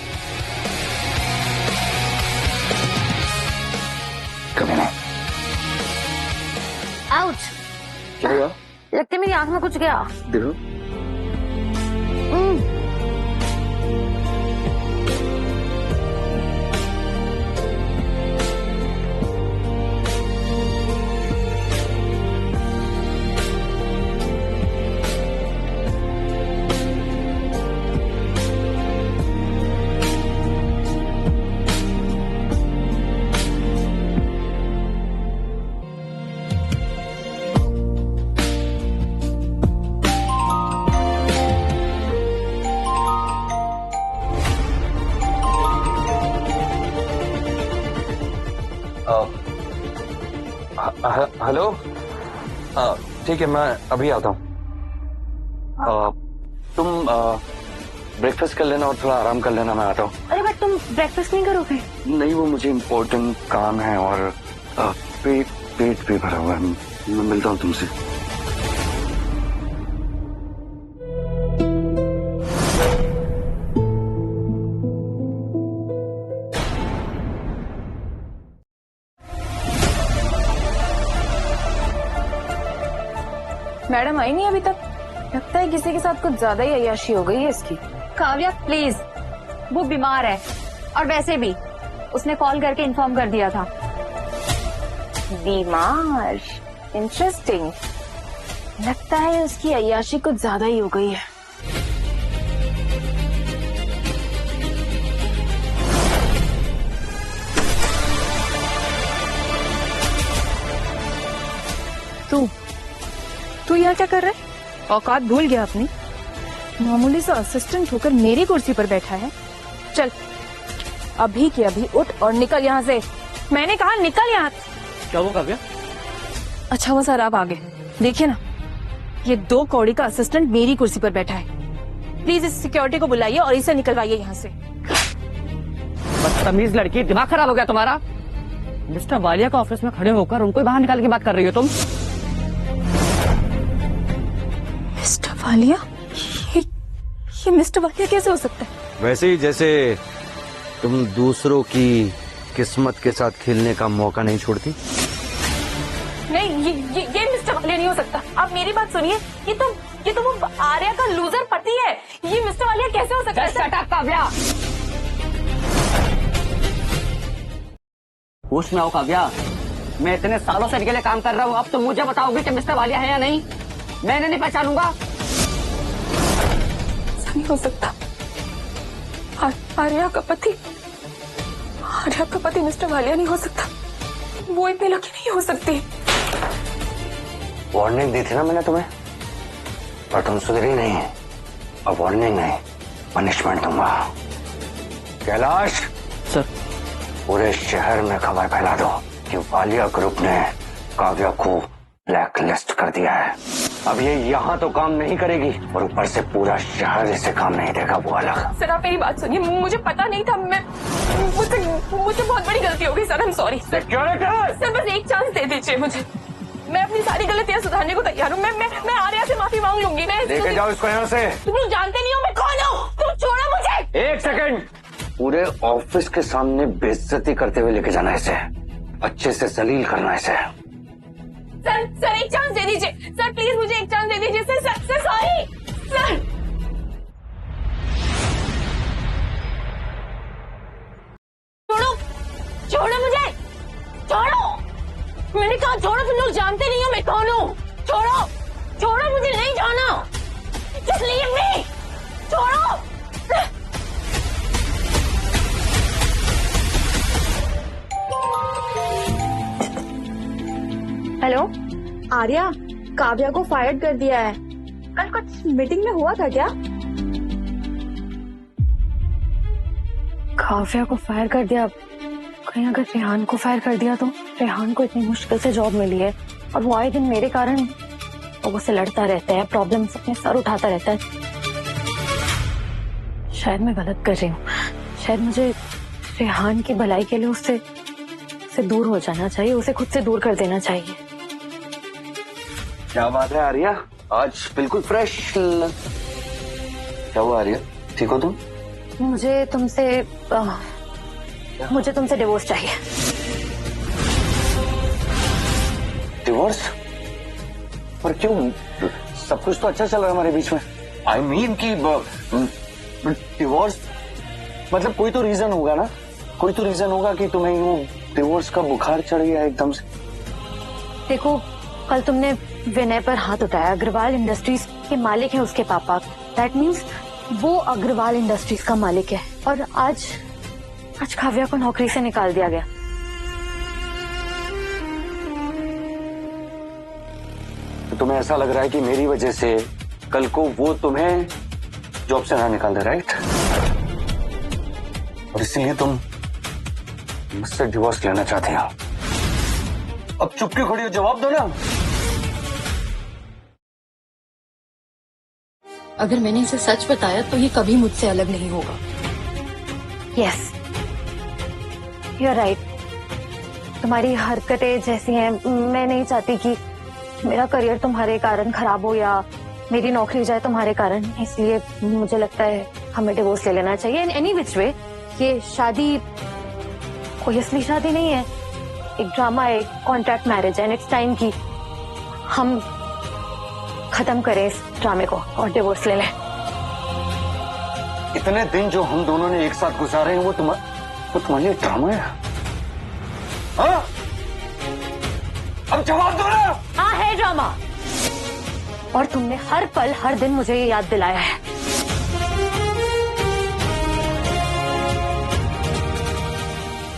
कभी नहीं। आउच! क्या हुआ? लगता है मेरी आंख में कुछ गया। देखो। हेलो, ठीक है, मैं अभी आता हूँ। तुम ब्रेकफास्ट कर लेना और थोड़ा आराम कर लेना, मैं आता हूँ। अरे बट तुम ब्रेकफास्ट नहीं करोगे? नहीं, वो मुझे इम्पोर्टेंट काम है और पेट भी भरा हुआ है। मैं मिलता हूँ तुमसे। मैडम आई नहीं अभी तक। लगता है किसी के साथ कुछ ज्यादा ही अय्याशी हो गई है इसकी। काव्या प्लीज, वो बीमार है और वैसे भी उसने कॉल करके इन्फॉर्म कर दिया था। बीमार? इंटरेस्टिंग। लगता है उसकी अय्याशी कुछ ज्यादा ही हो गई है। तू यहाँ क्या कर रहा है? औकात भूल गया अपनी? मामूली सा असिस्टेंट होकर मेरी कुर्सी पर बैठा है। चल अभी के अभी उठ और निकल यहाँ से। मैंने कहा निकल यहाँ। क्या वो काव्या? अच्छा वो सर, आप आगे देखिए ना, ये 2 कौड़ी का असिस्टेंट मेरी कुर्सी पर बैठा है। प्लीज इस सिक्योरिटी को बुलाइए और इसे निकलवाइए यहाँ से। बदतमीज लड़की, दिमाग खराब हो गया तुम्हारा? मिस्टर वालिया का ऑफिस में खड़े होकर उनको बाहर निकाल के बात कर रही हो तुम? मिस्टर वालिया? ये मिस्टर वालिया कैसे हो सकता है? वैसे ही जैसे तुम दूसरों की किस्मत के साथ खेलने का मौका नहीं छोड़ती। नहीं, ये मिस्टर वालिया नहीं हो सकता। आप मेरी बात सुनिए, ये तो वो आर्या का लूजर पति है। ये मिस्टर वालिया कैसे हो सकता है? Shut up Kavya. होश में आओ काव्या, मैं इतने सालों से इनके लिए काम कर रहा हूँ, अब तुम मुझे बताओगे कि मिस्टर वालिया है या नहीं? मैं इन्हें नहीं पहचानूंगा। ऐसा नहीं हो सकता। आर्या का पति मिस्टर वालिया नहीं हो सकता। वो इतनी लकी नहीं हो सकती। वार्निंग दी थी ना मैंने तुम्हें, पर तुम सुधरी नहीं। अब वार्निंग नहीं, पनिशमेंट दूंगा। कैलाश सर, पूरे शहर में खबर फैला दो कि वालिया ग्रुप ने काव्या को ब्लैक लिस्ट कर दिया है। अब ये यहाँ तो काम नहीं करेगी और ऊपर से पूरा शहर इसे काम नहीं देगा, वो अलग। सर आप मेरी बात सुनिए, मुझे पता नहीं था। मुझे बहुत बड़ी गलती हो गई sir, I am sorry. Sir बस एक चांस दे दीजिए मुझे। मैं अपनी सारी गलतियां सुधारने को तैयार हूँ। मैं आर्या से माफी मांग लूंगी। मैं लेके जाओ इसको यहाँ से। तुम लोग जानते नहीं हो मैं कौन हूँ। तुम छोड़ो मुझे। एक सेकंड, पूरे ऑफिस के सामने बेइज्जती करते हुए लेके जाना इसे, अच्छे से जलील करना इसे। सर एक चांस दे दीजिए। सर प्लीज मुझे एक चांस दे दीजिए। Sir sorry sir. छोड़ो मुझे, छोड़ो। मैंने कहा छोड़ो। तुम लोग जानते नहीं हो मैं कौन हूँ। छोड़ो मुझे, नहीं जाना। Just leave me। छोड़ो। हेलो आर्या, काव्या को फायर कर दिया है। कल कुछ मीटिंग में हुआ था क्या? काव्या को फायर कर दिया, कहीं अगर रेहान को फायर कर दिया तो? रेहान को इतनी मुश्किल से जॉब मिली है और वो आए दिन मेरे कारण लोगों से लड़ता रहता है, प्रॉब्लम्स अपने सर उठाता रहता है। शायद मैं गलत कर रही हूँ, शायद मुझे रेहान की भलाई के लिए उससे दूर हो जाना चाहिए, उसे खुद से दूर कर देना चाहिए। क्या बात है आर्या, आज बिल्कुल फ्रेश। क्या हुआ आर्या, ठीक हो तुम? मुझे तुमसे डिवोर्स चाहिए। डिवोर्स? पर क्यों? सब कुछ तो अच्छा चल रहा है हमारे बीच में। आई मीन कि डिवोर्स मतलब कोई तो रीजन होगा ना, कोई तो रीजन होगा कि तुम्हें यूं डिवोर्स का बुखार चढ़ गया एकदम से। देखो, कल तुमने विनय पर हाथ उठाया, अग्रवाल इंडस्ट्रीज के मालिक है उसके पापा, दैट मीन्स वो अग्रवाल इंडस्ट्रीज का मालिक है। और आज काव्या को नौकरी से निकाल दिया गया। तो तुम्हें ऐसा लग रहा है कि मेरी वजह से कल को वो तुम्हें जॉब से ना निकाल दे, राइट? और इसीलिए तुम मुझसे डिवोर्स लेना चाहते हो। अब चुप क्यों खड़ी हो, जवाब दो ना। अगर मैंने इसे सच बताया तो ये कभी मुझसे अलग नहीं होगा। Yes, you are right. तुम्हारी हरकतें जैसी हैं, मैं नहीं चाहती कि मेरा करियर तुम्हारे कारण खराब हो या मेरी नौकरी जाए तुम्हारे कारण, इसलिए मुझे लगता है हमें डिवोर्स ले लेना चाहिए। इन एनी विच वे, ये शादी कोई असली शादी नहीं है, एक ड्रामा है, कॉन्ट्रैक्ट मैरिज है। नेक्स्ट टाइम की हम खत्म करें इस ड्रामे को और डिवोर्स ले लें। इतने दिन जो हम दोनों ने एक साथ गुजारे हैं वो तुम्हारे लिए ड्रामा है? हाँ? अब जवाब दो ना। हाँ, है ड्रामा, और तुमने हर पल हर दिन मुझे ये याद दिलाया है।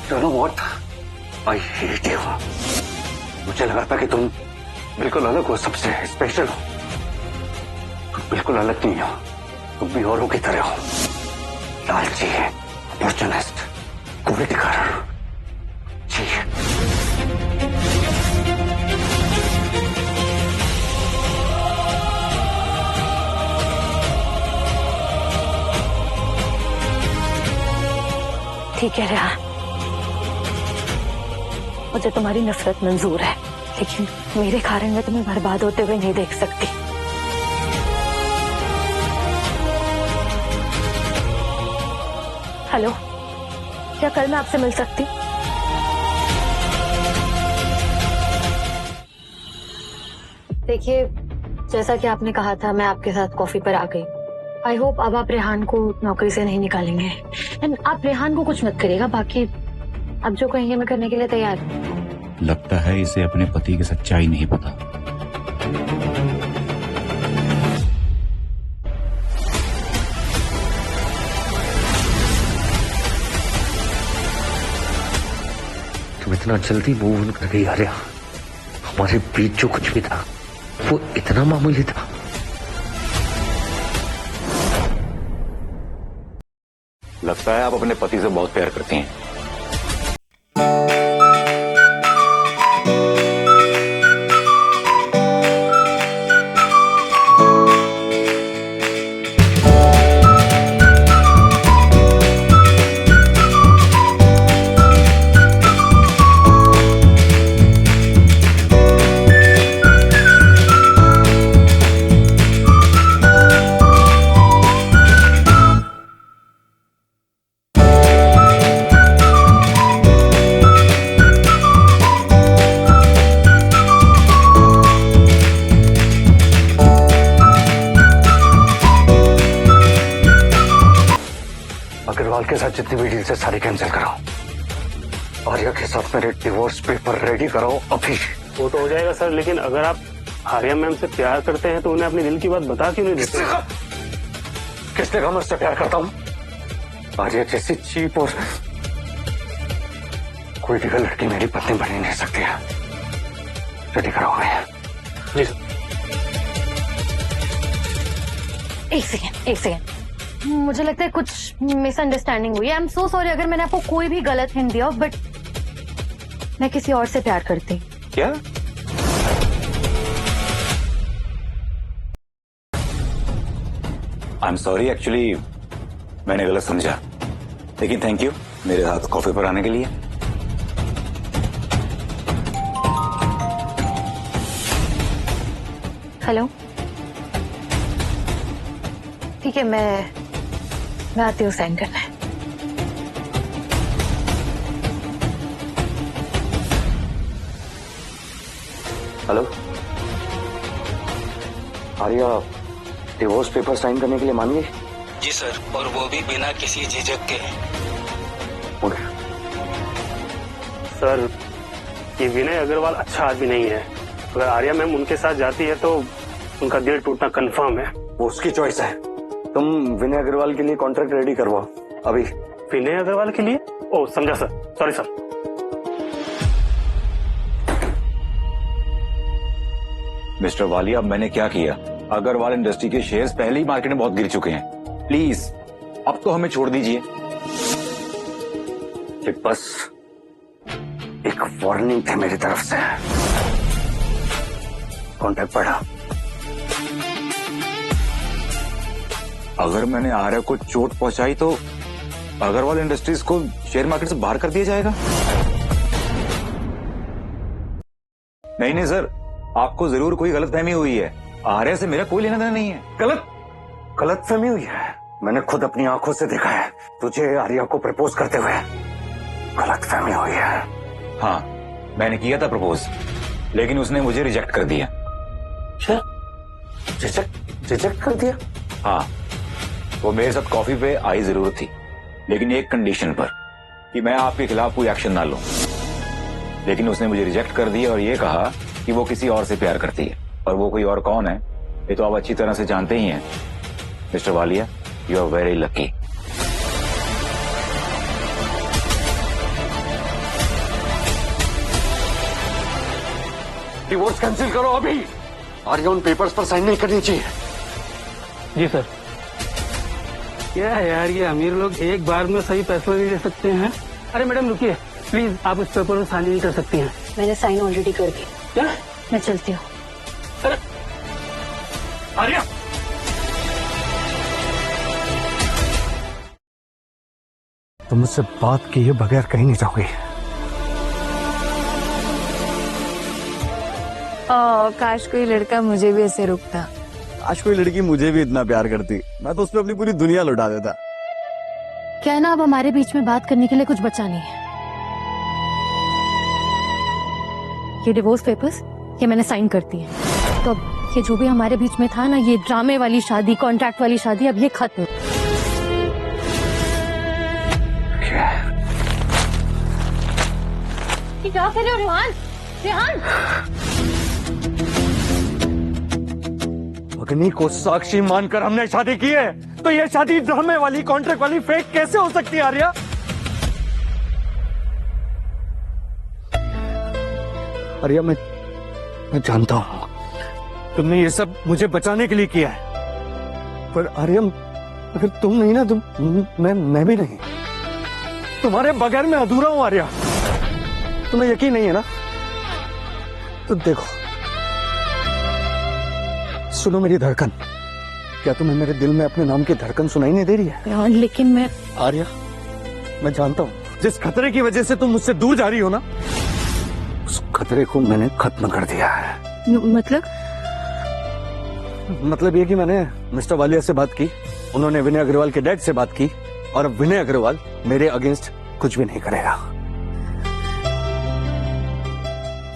You know what? I hate you. मुझे लगा था कि तुम बिल्कुल अलग हो, सबसे स्पेशल हो। तुम बिल्कुल अलग नहीं हो, तुम भी औरों की तरह हो। लालची, अपॉर्चुनिस्ट, कुरीतिकार। ठीक है रेहान, मुझे तुम्हारी नफरत मंजूर है, लेकिन मेरे कारण मैं तुम्हें बर्बाद होते हुए नहीं देख सकती। हेलो, क्या कल मैं आपसे मिल सकती? देखिए, जैसा कि आपने कहा था, मैं आपके साथ कॉफी पर आ गई। आई होप अब आप रेहान को नौकरी से नहीं निकालेंगे। एंड आप रेहान को कुछ मत करिएगा, बाकी अब जो कहेंगे मैं करने के लिए तैयार हूँ। लगता है इसे अपने पति की सच्चाई नहीं पता। तुम इतना जल्दी मूव ऑन कर गई आर्या। हमारे बीच जो कुछ भी था वो इतना मामूली था। लगता है आप अपने पति से बहुत प्यार करती हैं। अग्रवाल के साथ जितनी भी डील्स है सारी कैंसिल कराओ। आर्या के साथ मेरे डिवोर्स पेपर रेडी कराओ अभी। वो तो हो जाएगा सर, लेकिन अगर आप आर्या मैम से प्यार करते हैं तो उन्हें अपने दिल की बात बता क्यों नहीं देते? किसने कहा मैं उससे प्यार करता हूँ? आर्या जैसी चीप और कोई भी लड़की मेरी पत्नी बन ही नहीं सकती है। रेडी कराओगे? जी। एक सेकेंड, मुझे लगता है कुछ मिसअंडरस्टैंडिंग हुई है। आई एम सो सॉरी अगर मैंने आपको कोई भी गलत हिंट दिया, बट मैं किसी और से प्यार करती। क्या? आई एम सॉरी, एक्चुअली मैंने गलत समझा, लेकिन थैंक यू मेरे साथ कॉफी पर आने के लिए। हेलो, ठीक है, मैं आती हूँ साइन करना है। Hello Arya, divorce paper sign करने के लिए मान गई? जी सर, और वो भी बिना किसी झिझक के। सर, ये विनय अग्रवाल अच्छा आदमी नहीं है। अगर आर्या मैम उनके साथ जाती है तो उनका दिल टूटना कंफर्म है। वो उसकी चॉइस है। तुम विनय अग्रवाल के लिए कॉन्ट्रैक्ट रेडी करवाओ अभी। विनय अग्रवाल के लिए? ओ समझा sir, sorry sir. Mister Walia, अब मैंने क्या किया? अग्रवाल इंडस्ट्री के शेयर्स पहले ही मार्केट में बहुत गिर चुके हैं। प्लीज अब तो हमें छोड़ दीजिए। बस एक वार्निंग थी मेरी तरफ से। कॉन्ट्रैक्ट पढ़ा। अगर मैंने आर्या को चोट पहुंचाई तो अग्रवाल इंडस्ट्रीज को शेयर मार्केट से बाहर कर दिया जाएगा? नहीं नहीं सर, आपको जरूर कोई गलतफहमी हुई है। आर्या से मेरा कोई लेना देना नहीं है। गलतफहमी हुई है? मैंने खुद अपनी आंखों से देखा है तुझे आर्या को प्रपोज करते हुए। गलतफहमी हुई है। हाँ, मैंने किया था प्रपोज, लेकिन उसने मुझे रिजेक्ट कर दिया। रिजेक्ट कर दिया? हाँ, वो मेरे साथ कॉफी पे आई जरूर थी, लेकिन एक कंडीशन पर कि मैं आपके खिलाफ कोई एक्शन ना लूं। लेकिन उसने मुझे रिजेक्ट कर दिया और ये कहा कि वो किसी और से प्यार करती है, और वो कोई और कौन है ये तो आप अच्छी तरह से जानते ही हैं। Mister Walia, you are very lucky. Divorce cancel करो अभी। आर्या उन पेपर्स पर साइन नहीं करनी चाहिए। जी सर। क्या है यार, ये अमीर लोग एक बार में सही फैसला नहीं ले सकते हैं। अरे मैडम रुकिए प्लीज, आप इस पेपर में साइन नहीं कर सकती हैं। मैंने साइन ऑलरेडी कर दी। क्या? मैं चलती हूँ। अरे आर्या, तुम मुझसे बात किए बगैर कहीं नहीं जाओगे। काश कोई लड़का मुझे भी ऐसे रोकता। आज कोई लड़की मुझे भी इतना प्यार करती, मैं तो उस पर अपनी पूरी दुनिया लुटा देता। क्या है ना, अब हमारे बीच में बात करने के लिए कुछ बचा नहीं है। ये डिवोर्स पेपर्स ये मैंने साइन कर दिए, तो अब ये जो भी हमारे बीच में था ना, ये ड्रामे वाली शादी, कॉन्ट्रैक्ट वाली शादी, अब ये खत्म। क्या कर रहे हो रेहान? रेहान, अग्नि को साक्षी मानकर हमने शादी की है, तो ये शादी ड्रामे वाली, कॉन्ट्रैक्ट वाली, फेक कैसे हो सकती है आर्या? आर्या, मैं जानता हूं तुमने ये सब मुझे बचाने के लिए किया है, पर आर्या अगर तुम नहीं ना, तुम मैं भी नहीं। तुम्हारे बगैर मैं अधूरा हूं आर्या। तुम्हें यकीन नहीं है ना? तो देखो, सुनो मेरी धड़कन। क्या तुम्हें मेरे दिल में अपने नाम की धड़कन सुनाई नहीं दे रही है? यार लेकिन मैं आर्या, मैं जानता हूं जिस खतरे की वजह से तुम मुझसे दूर जा रही हो ना, उस खतरे को मैंने खत्म कर दिया है। मतलब ये कि मैंने मिस्टर वालिया से बात की, उन्होंने विनय अग्रवाल के डैड से बात की, और अब विनय अग्रवाल मेरे अगेंस्ट कुछ भी नहीं करेगा।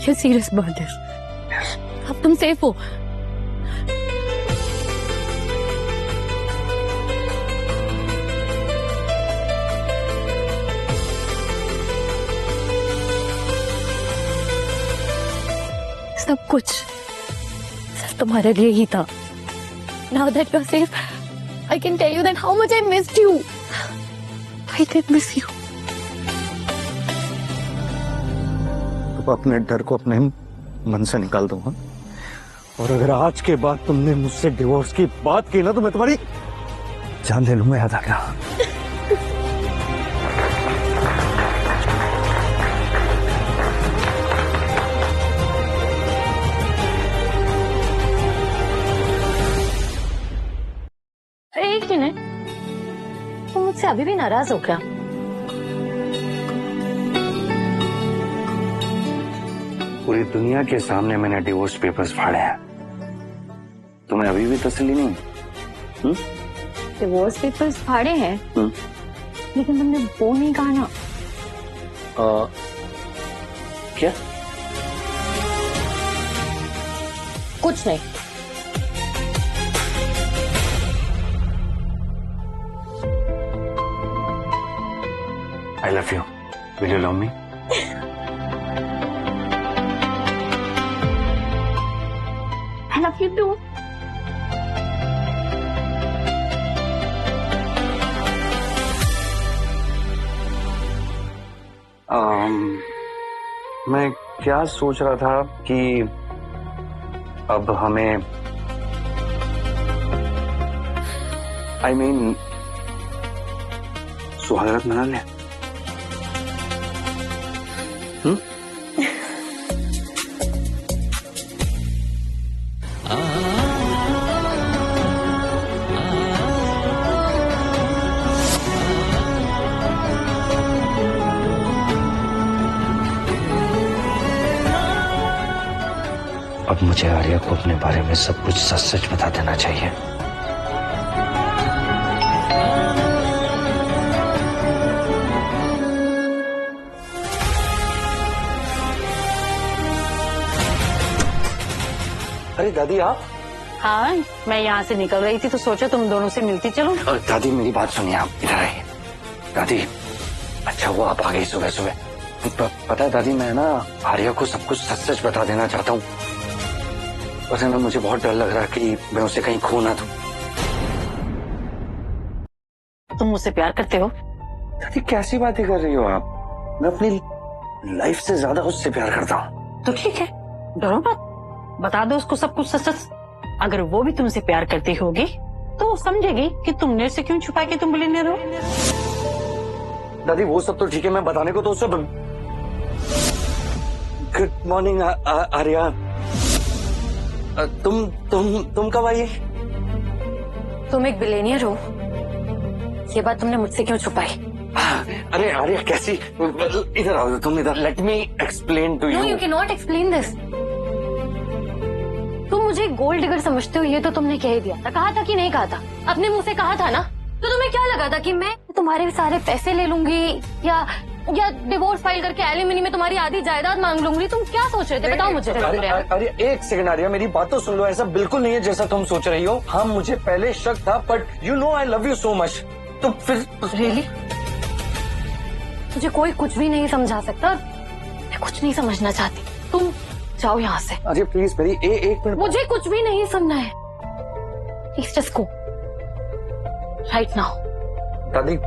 ये सीरियस बात है। अब तुम सेफ हो। सब कुछ सिर्फ तुम्हारे लिए ही था। Now that you're safe, I can tell you that how much I missed you. I did miss you. तो अपने डर को अपने मन से निकाल दूंगा, और अगर आज के बाद तुमने मुझसे डिवोर्स की बात की ना, तो मैं तुम्हारी जान ले लूंगा, याद आ गया। एक मिनट, तुम मुझसे अभी भी नाराज हो क्या? पूरी दुनिया के सामने मैंने डिवोर्स पेपर्स फाड़े हैं, तुम्हें अभी भी तसल्ली नहीं? डिवोर्स पेपर्स फाड़े हैं, लेकिन तुमने वो नहीं कहा ना। क्या? कुछ नहीं। I love you. Will you love me? I love you too. मैं क्या सोच रहा था कि अब हमें I mean सुहागरात मना लें। अब मुझे आर्या को अपने बारे में सब कुछ सच सच बता देना चाहिए। अरे दादी आप? हाँ, मैं यहाँ से निकल रही थी तो सोचा तुम दोनों से मिलती चलो। दादी मेरी बात सुनिए, आप इधर आइए। दादी अच्छा हुआ आप आ गई सुबह सुबह। पता है दादी, मैं ना आर्या को सब कुछ सच सच बता देना चाहता हूँ, वैसे ना मुझे बहुत डर लग रहा है कि मैं उसे कहीं खो ना दूं। तुम मुझसे प्यार करते हो? दादी कैसी बातें कर रही हो आप? मैं अपनी लाइफ से ज्यादा उससे प्यार करता हूँ। तो ठीक है, डरो मत, बता दो उसको सब कुछ सच सच। अगर वो भी तुमसे प्यार करती होगी तो वो समझेगी कि तुमने से क्यों छुपा के तुम बिलीनियर हो। दादी वो सब तो ठीक है, मैं बताने को तो सब। Good morning Arya. तुम कब आई? तुम एक बिलियनियर हो, ये बात तुमने मुझसे क्यों छुपाई? अरे आर्या कैसी, इधर आओ तुम इधर। Let me explain to you. No, you can not explain this. तुम मुझे गोल्ड डिगर समझते हो, ये तो तुमने कह ही दिया था। कहा था कि नहीं कहा था? अपने मुंह से कहा था ना। तो तुम्हें क्या लगा था कि मैं तुम्हारे सारे पैसे ले लूंगी या डिवोर्स फाइल करके एलिमनी में तुम्हारी आधी जायदाद मांग लूंगी? तुम क्या सोच रहे थे, बताओ मुझे। अरे एक सेकंड आर्या, मेरी बात तो सुन लो। ऐसा बिल्कुल नहीं है जैसा तुम सोच रही हो। हाँ मुझे पहले शक था, but you know I love you so much. तो फिर रियली मुझे कोई कुछ भी नहीं समझा सकता, मैं कुछ नहीं समझना चाहती। तुम जाओ यहाँ से। अरे प्लीज मेरी एक मिनट। मुझे कुछ भी नहीं सुनना है, please just go right now. दादी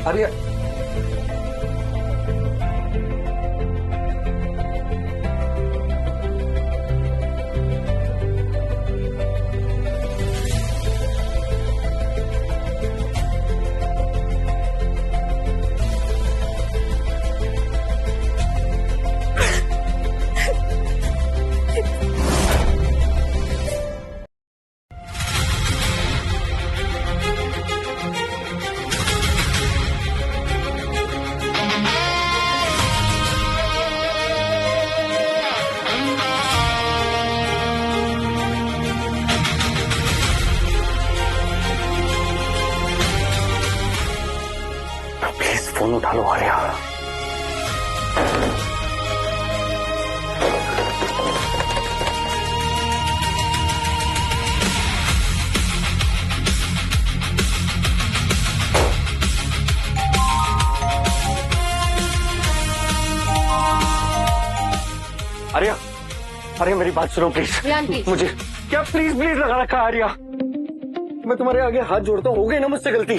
आर्या, प्लीज फोन उठा लो आर्या। आर्या आर्या मेरी बात सुनो प्लीज। मुझे क्या प्लीज लगा रखा आर्या, मैं तुम्हारे आगे हाथ जोड़ता हूँ, हो गई ना मुझसे गलती।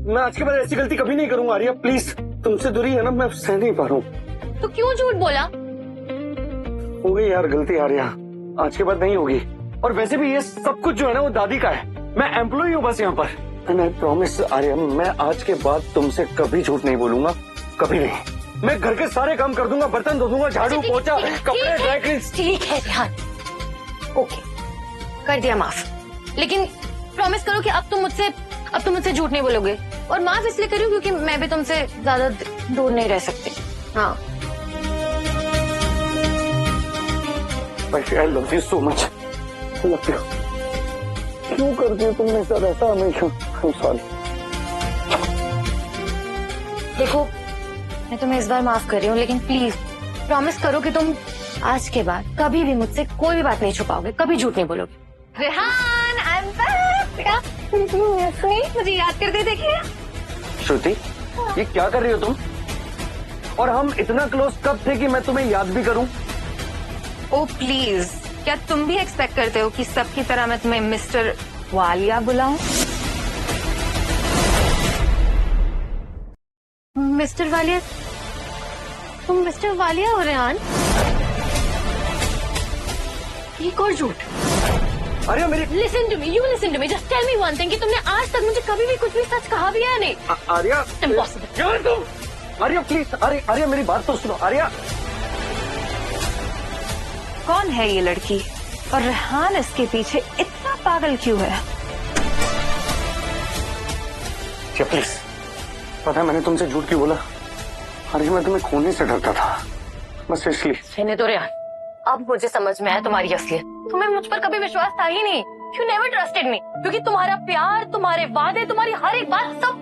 मैं आज के बाद ऐसी गलती कभी नहीं करूंगा आर्या, प्लीज। तुमसे दूरी है ना, मैं सह नहीं पा रहा हूँ। तो क्यों झूठ बोला? हो गई यार गलती आर्या, आज के बाद नहीं होगी। और वैसे भी ये सब कुछ जो है ना वो दादी का है, मैं एम्प्लॉय हूँ बस यहाँ पर। एंड आई प्रॉमिस आर्या, मैं आज के बाद तुमसे कभी झूठ नहीं बोलूंगा, कभी नहीं। मैं घर के सारे काम कर दूंगा, बर्तन धो दूंगा, झाड़ू पोछा, कपड़े ड्राई क्लीन। ठीक है रेहान, ओके कर दिया माफ, लेकिन प्रॉमिस करो कि अब तुम मुझसे झूठ नहीं बोलोगे। और माफ इसलिए करूँ क्योंकि मैं भी तुमसे ज्यादा दूर नहीं रह सकती। हाँ I love you so much. Love you. क्यों करती हो तुम मेरे साथ ऐसा हमेशा? आई एम सॉरी। देखो मैं तुम्हें इस बार माफ कर रही हूँ, लेकिन प्लीज प्रॉमिस करो कि तुम आज के बाद कभी भी मुझसे कोई भी बात नहीं छुपाओगे, कभी झूठ नहीं बोलोगे। Rehan, I am back. मुझे याद करते देखिए। श्रुति, ये क्या कर रही हो तुम? और हम इतना क्लोज कब थे कि मैं तुम्हें याद भी करूं? ओ प्लीज, क्या तुम भी एक्सपेक्ट करते हो कि सबकी तरह मैं तुम्हें मिस्टर वालिया बुलाऊं? मिस्टर वालिया? तुम मिस्टर वालिया हो रेहान? एक और झूठ। अरे मेरी listen to me, you listen to me, just tell me one thing कि तुमने आज तक मुझे कभी भी कुछ भी सच कहा भी है नहीं? आर्या, इम्पॉसिबल। क्या है तुम? आर्या प्लीज, आर्या मेरी बात तो सुनो। आर्या, कौन है ये लड़की और रेहान इसके पीछे इतना पागल क्यों है? क्या प्लीज, पता है मैंने तुमसे झूठ क्यों बोला? अरे मैं तुम्हें खोने से डरता था, बस इसलिए। रहने दो रेहान, अब मुझे समझ में आया तुम्हारी असलियत। तुम्हें मुझ पर कभी विश्वास था ही नहीं। You never trusted me, क्योंकि तुम्हारा प्यार, तुम्हारे वादे, तुम्हारी हर एक बात सब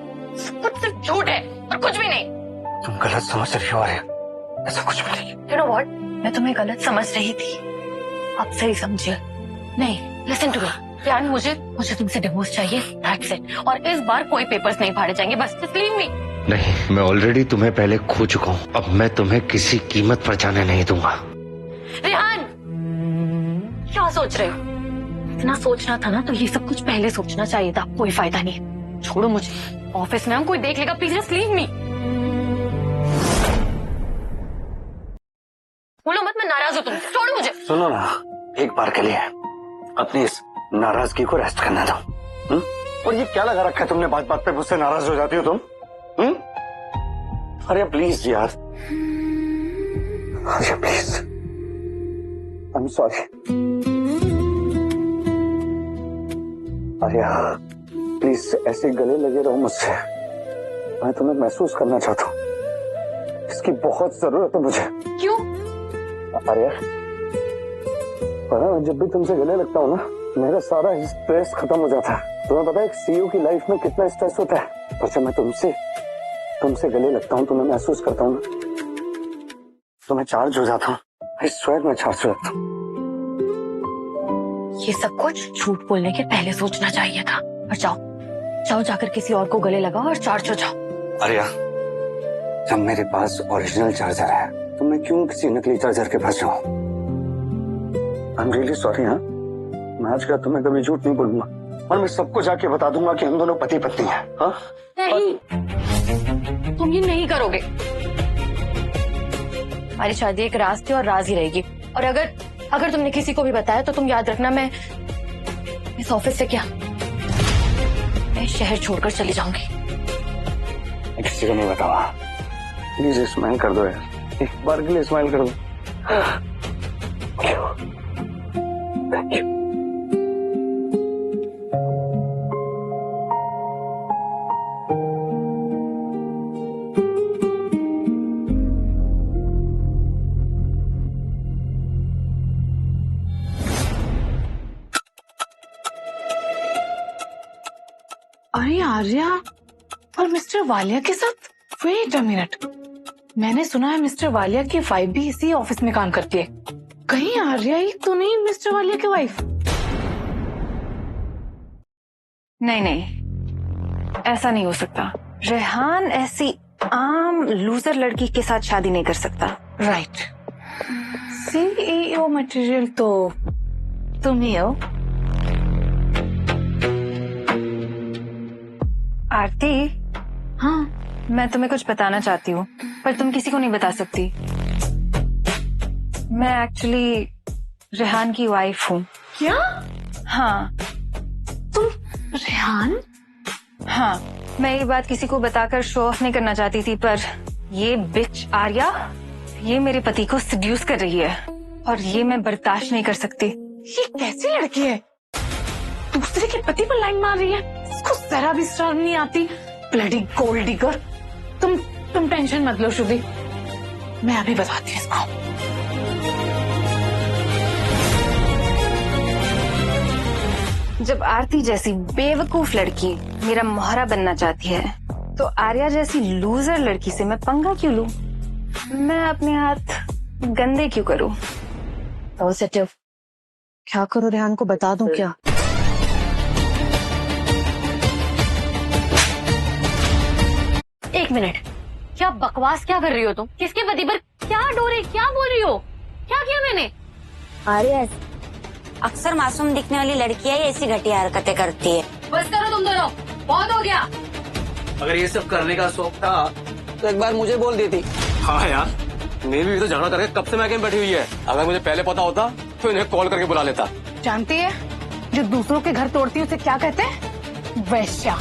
कुछ सिर्फ झूठ है और कुछ भी नहीं। तुम गलत समझ रही हो आर्या, ऐसा कुछ भी नहीं। You know what? मैं तुम्हें गलत समझ रही थी, अब सही समझिए। नहीं, लिसन टू मी रेहान, मुझे तुमसे डिवोर्स चाहिए, दैट्स इट। और इस बार कोई पेपर्स नहीं फाड़े जाएंगे, बस जस्ट लीव मी। नहीं, मैं ऑलरेडी तुम्हें पहले खो चुका हूँ, अब मैं तुम्हें किसी कीमत पर जाने नहीं दूंगा। रेहान, क्या सोच रहे हो? इतना सोचना था ना तो ये सब कुछ पहले सोचना चाहिए था। कोई फायदा नहीं, छोड़ो मुझे, ऑफिस में हम कोई देख लेगा, प्लीज जस्ट लीव मी। बोलो मत, मैं नाराज हूँ तुमसे, छोड़ो मुझे। सुनो ना, एक बार के लिए अपनी इस नाराजगी को रेस्ट करने दो। और ये क्या लगा रखा है तुमने? बात बात पे मुझसे नाराज हो जाती हो तुम? अरे प्लीज यार, अरे प्लीज, आई एम सॉरी। अरे प्लीज ऐसे गले लगे रहो मुझसे, मैं तुम्हें महसूस करना चाहता हूँ, इसकी बहुत जरूरत है मुझे। क्यों? अरे पर जब भी तुमसे गले लगता हूँ ना, मेरा सारा स्ट्रेस खत्म हो जाता है। तुम्हें पता है एक सीईओ की लाइफ में कितना स्ट्रेस होता है, पर जब मैं तुमसे गले लगता हूँ तो मैं महसूस करता हूँ ना, तो मैं चार्ज हो जाता हूँ। आई स्वेयर मैं चार्ज हो जाता हूँ। ये सब कुछ झूठ बोलने के पहले सोचना चाहिए था। और जाओ जाकर किसी और को गले लगाओ और चार्ज हो जाओ। अरे जब मेरे पास ओरिजिनल चार्जर है तो मैं क्यों किसी नकली चार्जर के पास जाऊं? I am really sorry. हाँ, मैं आज का तुम्हें कभी झूठ नहीं बोलूंगा और मैं सबको जाके बता दूंगा कि हम दोनों पति पत्नी हैं। हाँ? नहीं, तुम ये नहीं करोगे। हमारी शादी एक राज थी और राज ही रहेगी। और अगर तुमने किसी को भी बताया तो तुम याद रखना, मैं इस ऑफिस से क्या, मैं शहर छोड़कर चली जाऊंगी। किसी को नहीं बतावा। प्लीज स्माइल कर दो यार, एक बार के लिए स्माइल कर दो। Thank you. अरे आर्या और मिस्टर वालिया के साथ? वेट अ मिनट, मैंने सुना है मिस्टर वालिया की वाइफ भी इसी ऑफिस में काम करती है। कहीं आर्या ही तो नहीं मिस्टर वालिया की वाइफ? नहीं, ऐसा नहीं हो सकता। रेहान ऐसी आम लूजर लड़की के साथ शादी नहीं कर सकता। राइट, सीईओ मटेरियल तो तुम ही हो। आरती, हाँ, मैं तुम्हें कुछ बताना चाहती हूँ पर तुम किसी को नहीं बता सकती। मैं एक्चुअली रेहान की वाइफ हूँ। क्या? हाँ। तुम रेहान? हाँ, मैं ये बात किसी को बताकर शो ऑफ नहीं करना चाहती थी, पर ये बिच आर्या, ये मेरे पति को सेड्यूस कर रही है और ये मैं बर्दाश्त नहीं कर सकती। ये कैसी लड़की है? दूसरे के पति पर लाइन मार रही है। इसको जरा भी शर्म नहीं आती। Bloody gold digger. तुम टेंशन मत लो श्रुति, मैं अभी बताती हूँ इसको। जब आरती जैसी बेवकूफ लड़की मेरा मोहरा बनना चाहती है, तो आर्या जैसी लूजर लड़की से मैं पंगा क्यों लूं? मैं अपने हाथ गंदे क्यों करूं? पॉजिटिव क्या करो? रेहान को बता दूं क्या? एक मिनट, क्या बकवास क्या कर रही हो तुम? किसके पति पर क्या डोरे, क्या बोल रही हो? क्या किया मैंने? आर्या, अक्सर मासूम दिखने वाली लड़कियां ही ऐसी घटिया हरकतें करती है। बस करो तुम दोनों, बहुत हो गया। अगर ये सब करने का शौक था तो एक बार मुझे बोल देती। हाँ यार, मेरी भी तो झगड़ा करके कब से मैं बैठी हुई है। अगर मुझे पहले पता होता तो इन्हें कॉल करके बुला लेता। जानती है जो दूसरों के घर तोड़ती है उसे क्या कहते हैं? वैश्या।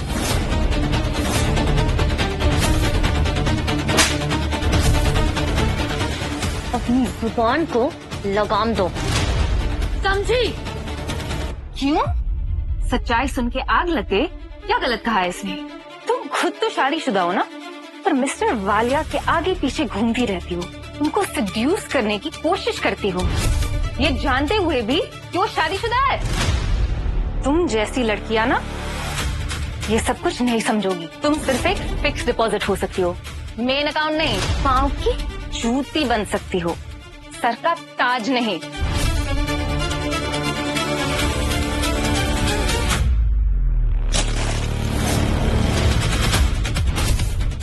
अपनी जुबान को लगाम दो, समझी? क्यों? सच्चाई सुन के आग लगे? क्या गलत कहा है इसने? तुम खुद तो शादीशुदा हो ना, पर मिस्टर वालिया के आगे पीछे घूमती रहती हो, उनको सेड्यूस करने की कोशिश करती हो, ये जानते हुए भी कि वो शादीशुदा है। तुम जैसी लड़कियां ना ये सब कुछ नहीं समझोगी। तुम सिर्फ एक फिक्स डिपॉजिट हो सकती हो, मेन अकाउंट नहीं। पांव की जूती बन सकती हो, सर का ताज नहीं।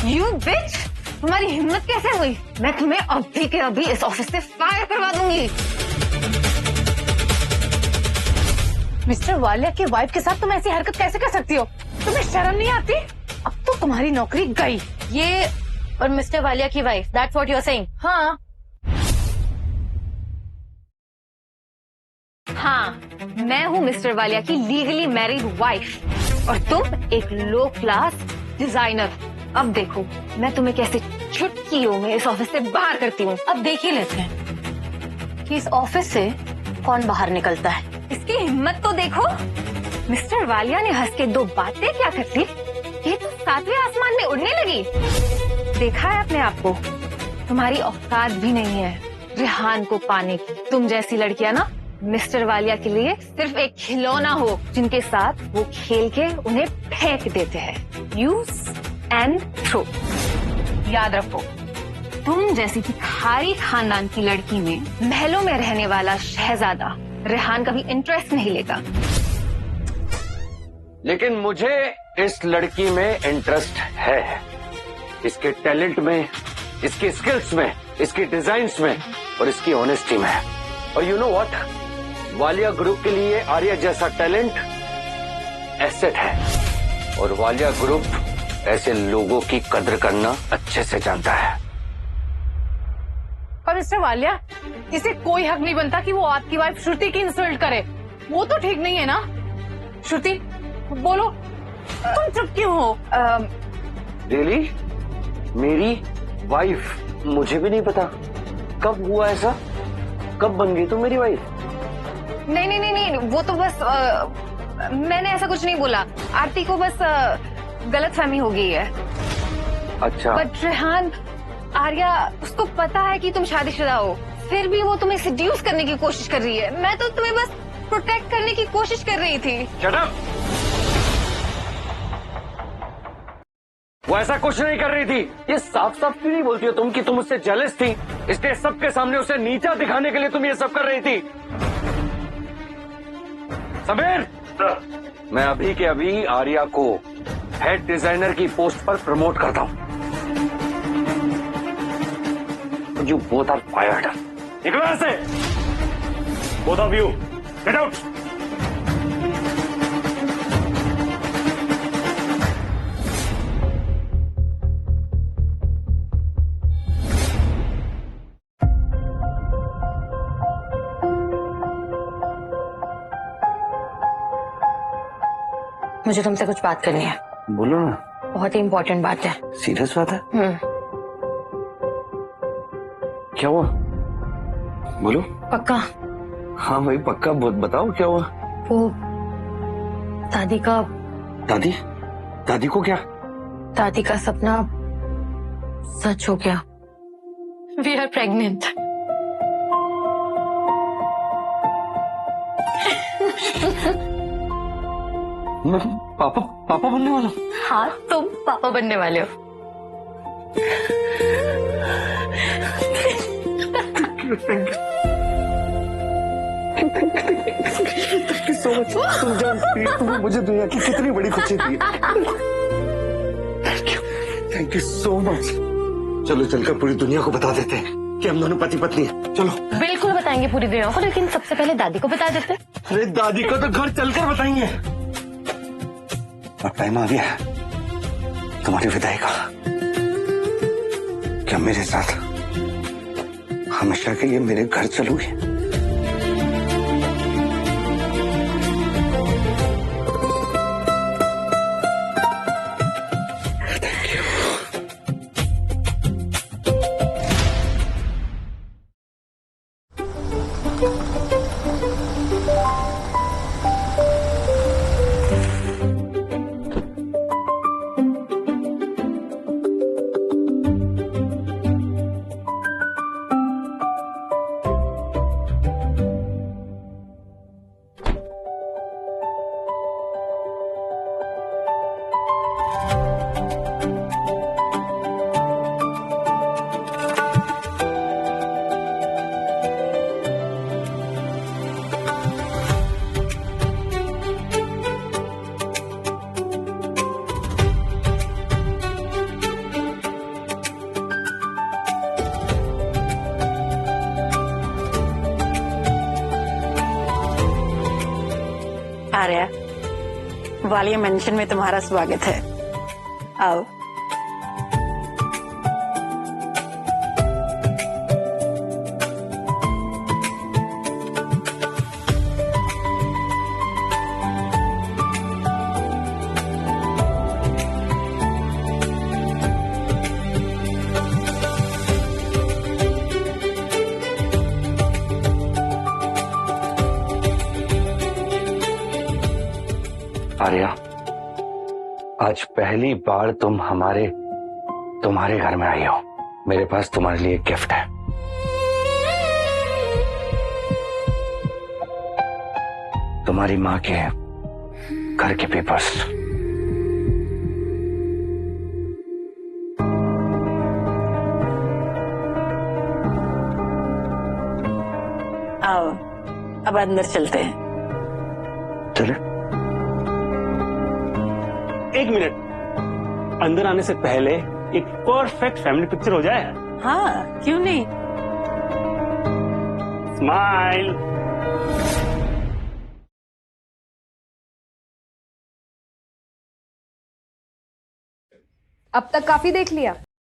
You bitch! तुम्हारी हिम्मत कैसे हुई? मैं तुम्हें अभी के अभी इस ऑफिस से फायर करवा दूंगी। मिस्टर वालिया की वाइफ के साथ तुम ऐसी हरकत कैसे कर सकती हो? तुम्हें शर्म नहीं आती? अब तो तुम्हारी नौकरी गई। ये और मिस्टर वालिया की wife, that's what you are saying? हाँ हाँ, मैं हूँ मिस्टर वालिया की लीगली मैरिड वाइफ और तुम एक लो क्लास डिजाइनर। अब देखो मैं तुम्हें कैसे चुटकियों में इस ऑफिस से बाहर करती हूँ। अब देख ही लेते हैं कि इस ऑफिस से कौन बाहर निकलता है। इसकी हिम्मत तो देखो। मिस्टर वालिया ने हंस के 2 बातें क्या कर दी, ये तो 7वें आसमान में उड़ने लगी। देखा है अपने आप को, तुम्हारी औकात भी नहीं है रेहान को पाने की। तुम जैसी लड़कियां ना मिस्टर वालिया के लिए सिर्फ एक खिलौना हो, जिनके साथ वो खेल के उन्हें फेंक देते हैं। Use and throw. याद रखो, तुम जैसी भिखारी खानदान की लड़की में महलों में रहने वाला शहजादा रेहान कभी इंटरेस्ट नहीं लेगा। लेकिन मुझे इस लड़की में इंटरेस्ट है, इसके टैलेंट में, इसकी स्किल्स में, इसकी डिजाइन्स में और इसकी ऑनेस्टी में। और you know what, Walia group के लिए आर्या जैसा टैलेंट एसेट है और वालिया ग्रुप ऐसे लोगों की कदर करना अच्छे से जानता है। पर मिस्टर वालिया, इसे कोई हक नहीं बनता कि वो आपकी वाइफ श्रुति की इंसल्ट करे। वो तो ठीक नहीं है ना? श्रुति बोलो, तुम चुप क्यों हो? रियली? मेरी वाइफ? मुझे भी नहीं पता कब हुआ ऐसा, कब बन गई तुम मेरी वाइफ? नहीं नहीं नहीं नहीं, वो तो बस मैंने ऐसा कुछ नहीं बोला। आरती को बस गलतफहमी हो गई है। अच्छा। बट रेहान, आर्या, उसको पता है कि तुम शादीशुदा हो, फिर भी वो तुम्हें सेड्यूस करने की कोशिश कर रही है। मैं तो तुम्हें बस प्रोटेक्ट करने की कोशिश कर रही थी। Shut up! वो ऐसा कुछ नहीं कर रही थी। ये साफ साफ क्यों नहीं बोलती हो तुम कि तुम उससे जेलस थी, इसलिए सबके सामने उसे नीचा दिखाने के लिए तुम ये सब कर रही थी? समीर, मैं अभी के अभी आर्या को हेड डिजाइनर की पोस्ट पर प्रमोट करता हूं। You both are fired. निकलो यहाँ से, both of you, get out. मुझे तुमसे कुछ बात करनी है। बोलो ना। बहुत ही इम्पोर्टेंट बात है। सीरियस बात है? क्या हुआ? बोलो। पक्का? हाँ भाई पक्का, बताओ क्या हुआ? वो दादी का। दादी? दादी को क्या? दादी का सपना सच हो गया। We are pregnant. मैं पापा बनने वाला? हाँ, तुम पापा बनने वाले हो। Thank you so much. तुम जानती हो तुम्हें मुझे दुनिया की कितनी बड़ी खुशी दी। Thank you so much. चलो चलकर पूरी दुनिया को बता देते हैं कि हम दोनों पति पत्नी हैं। चलो। बिल्कुल बताएंगे पूरी दुनिया को, लेकिन सबसे पहले दादी को बता देते। अरे दादी को तो घर चलकर बताएंगे। अब टाइम आ गया तुम्हारी विदाई का। क्या मेरे साथ हमेशा के लिए मेरे घर चलोगे? आर्या, वालिया मेंशन में तुम्हारा स्वागत है। आओ। आर्या, आज पहली बार तुम तुम्हारे घर में आई हो। मेरे पास तुम्हारे लिए एक गिफ्ट है। तुम्हारी माँ के घर के पेपर्स। आओ, अब अंदर चलते हैं। चले। एक मिनट, अंदर आने से पहले एक परफेक्ट फैमिली पिक्चर हो जाए। हाँ, क्यों नहीं। स्माइल। अब तक काफी देख लिया।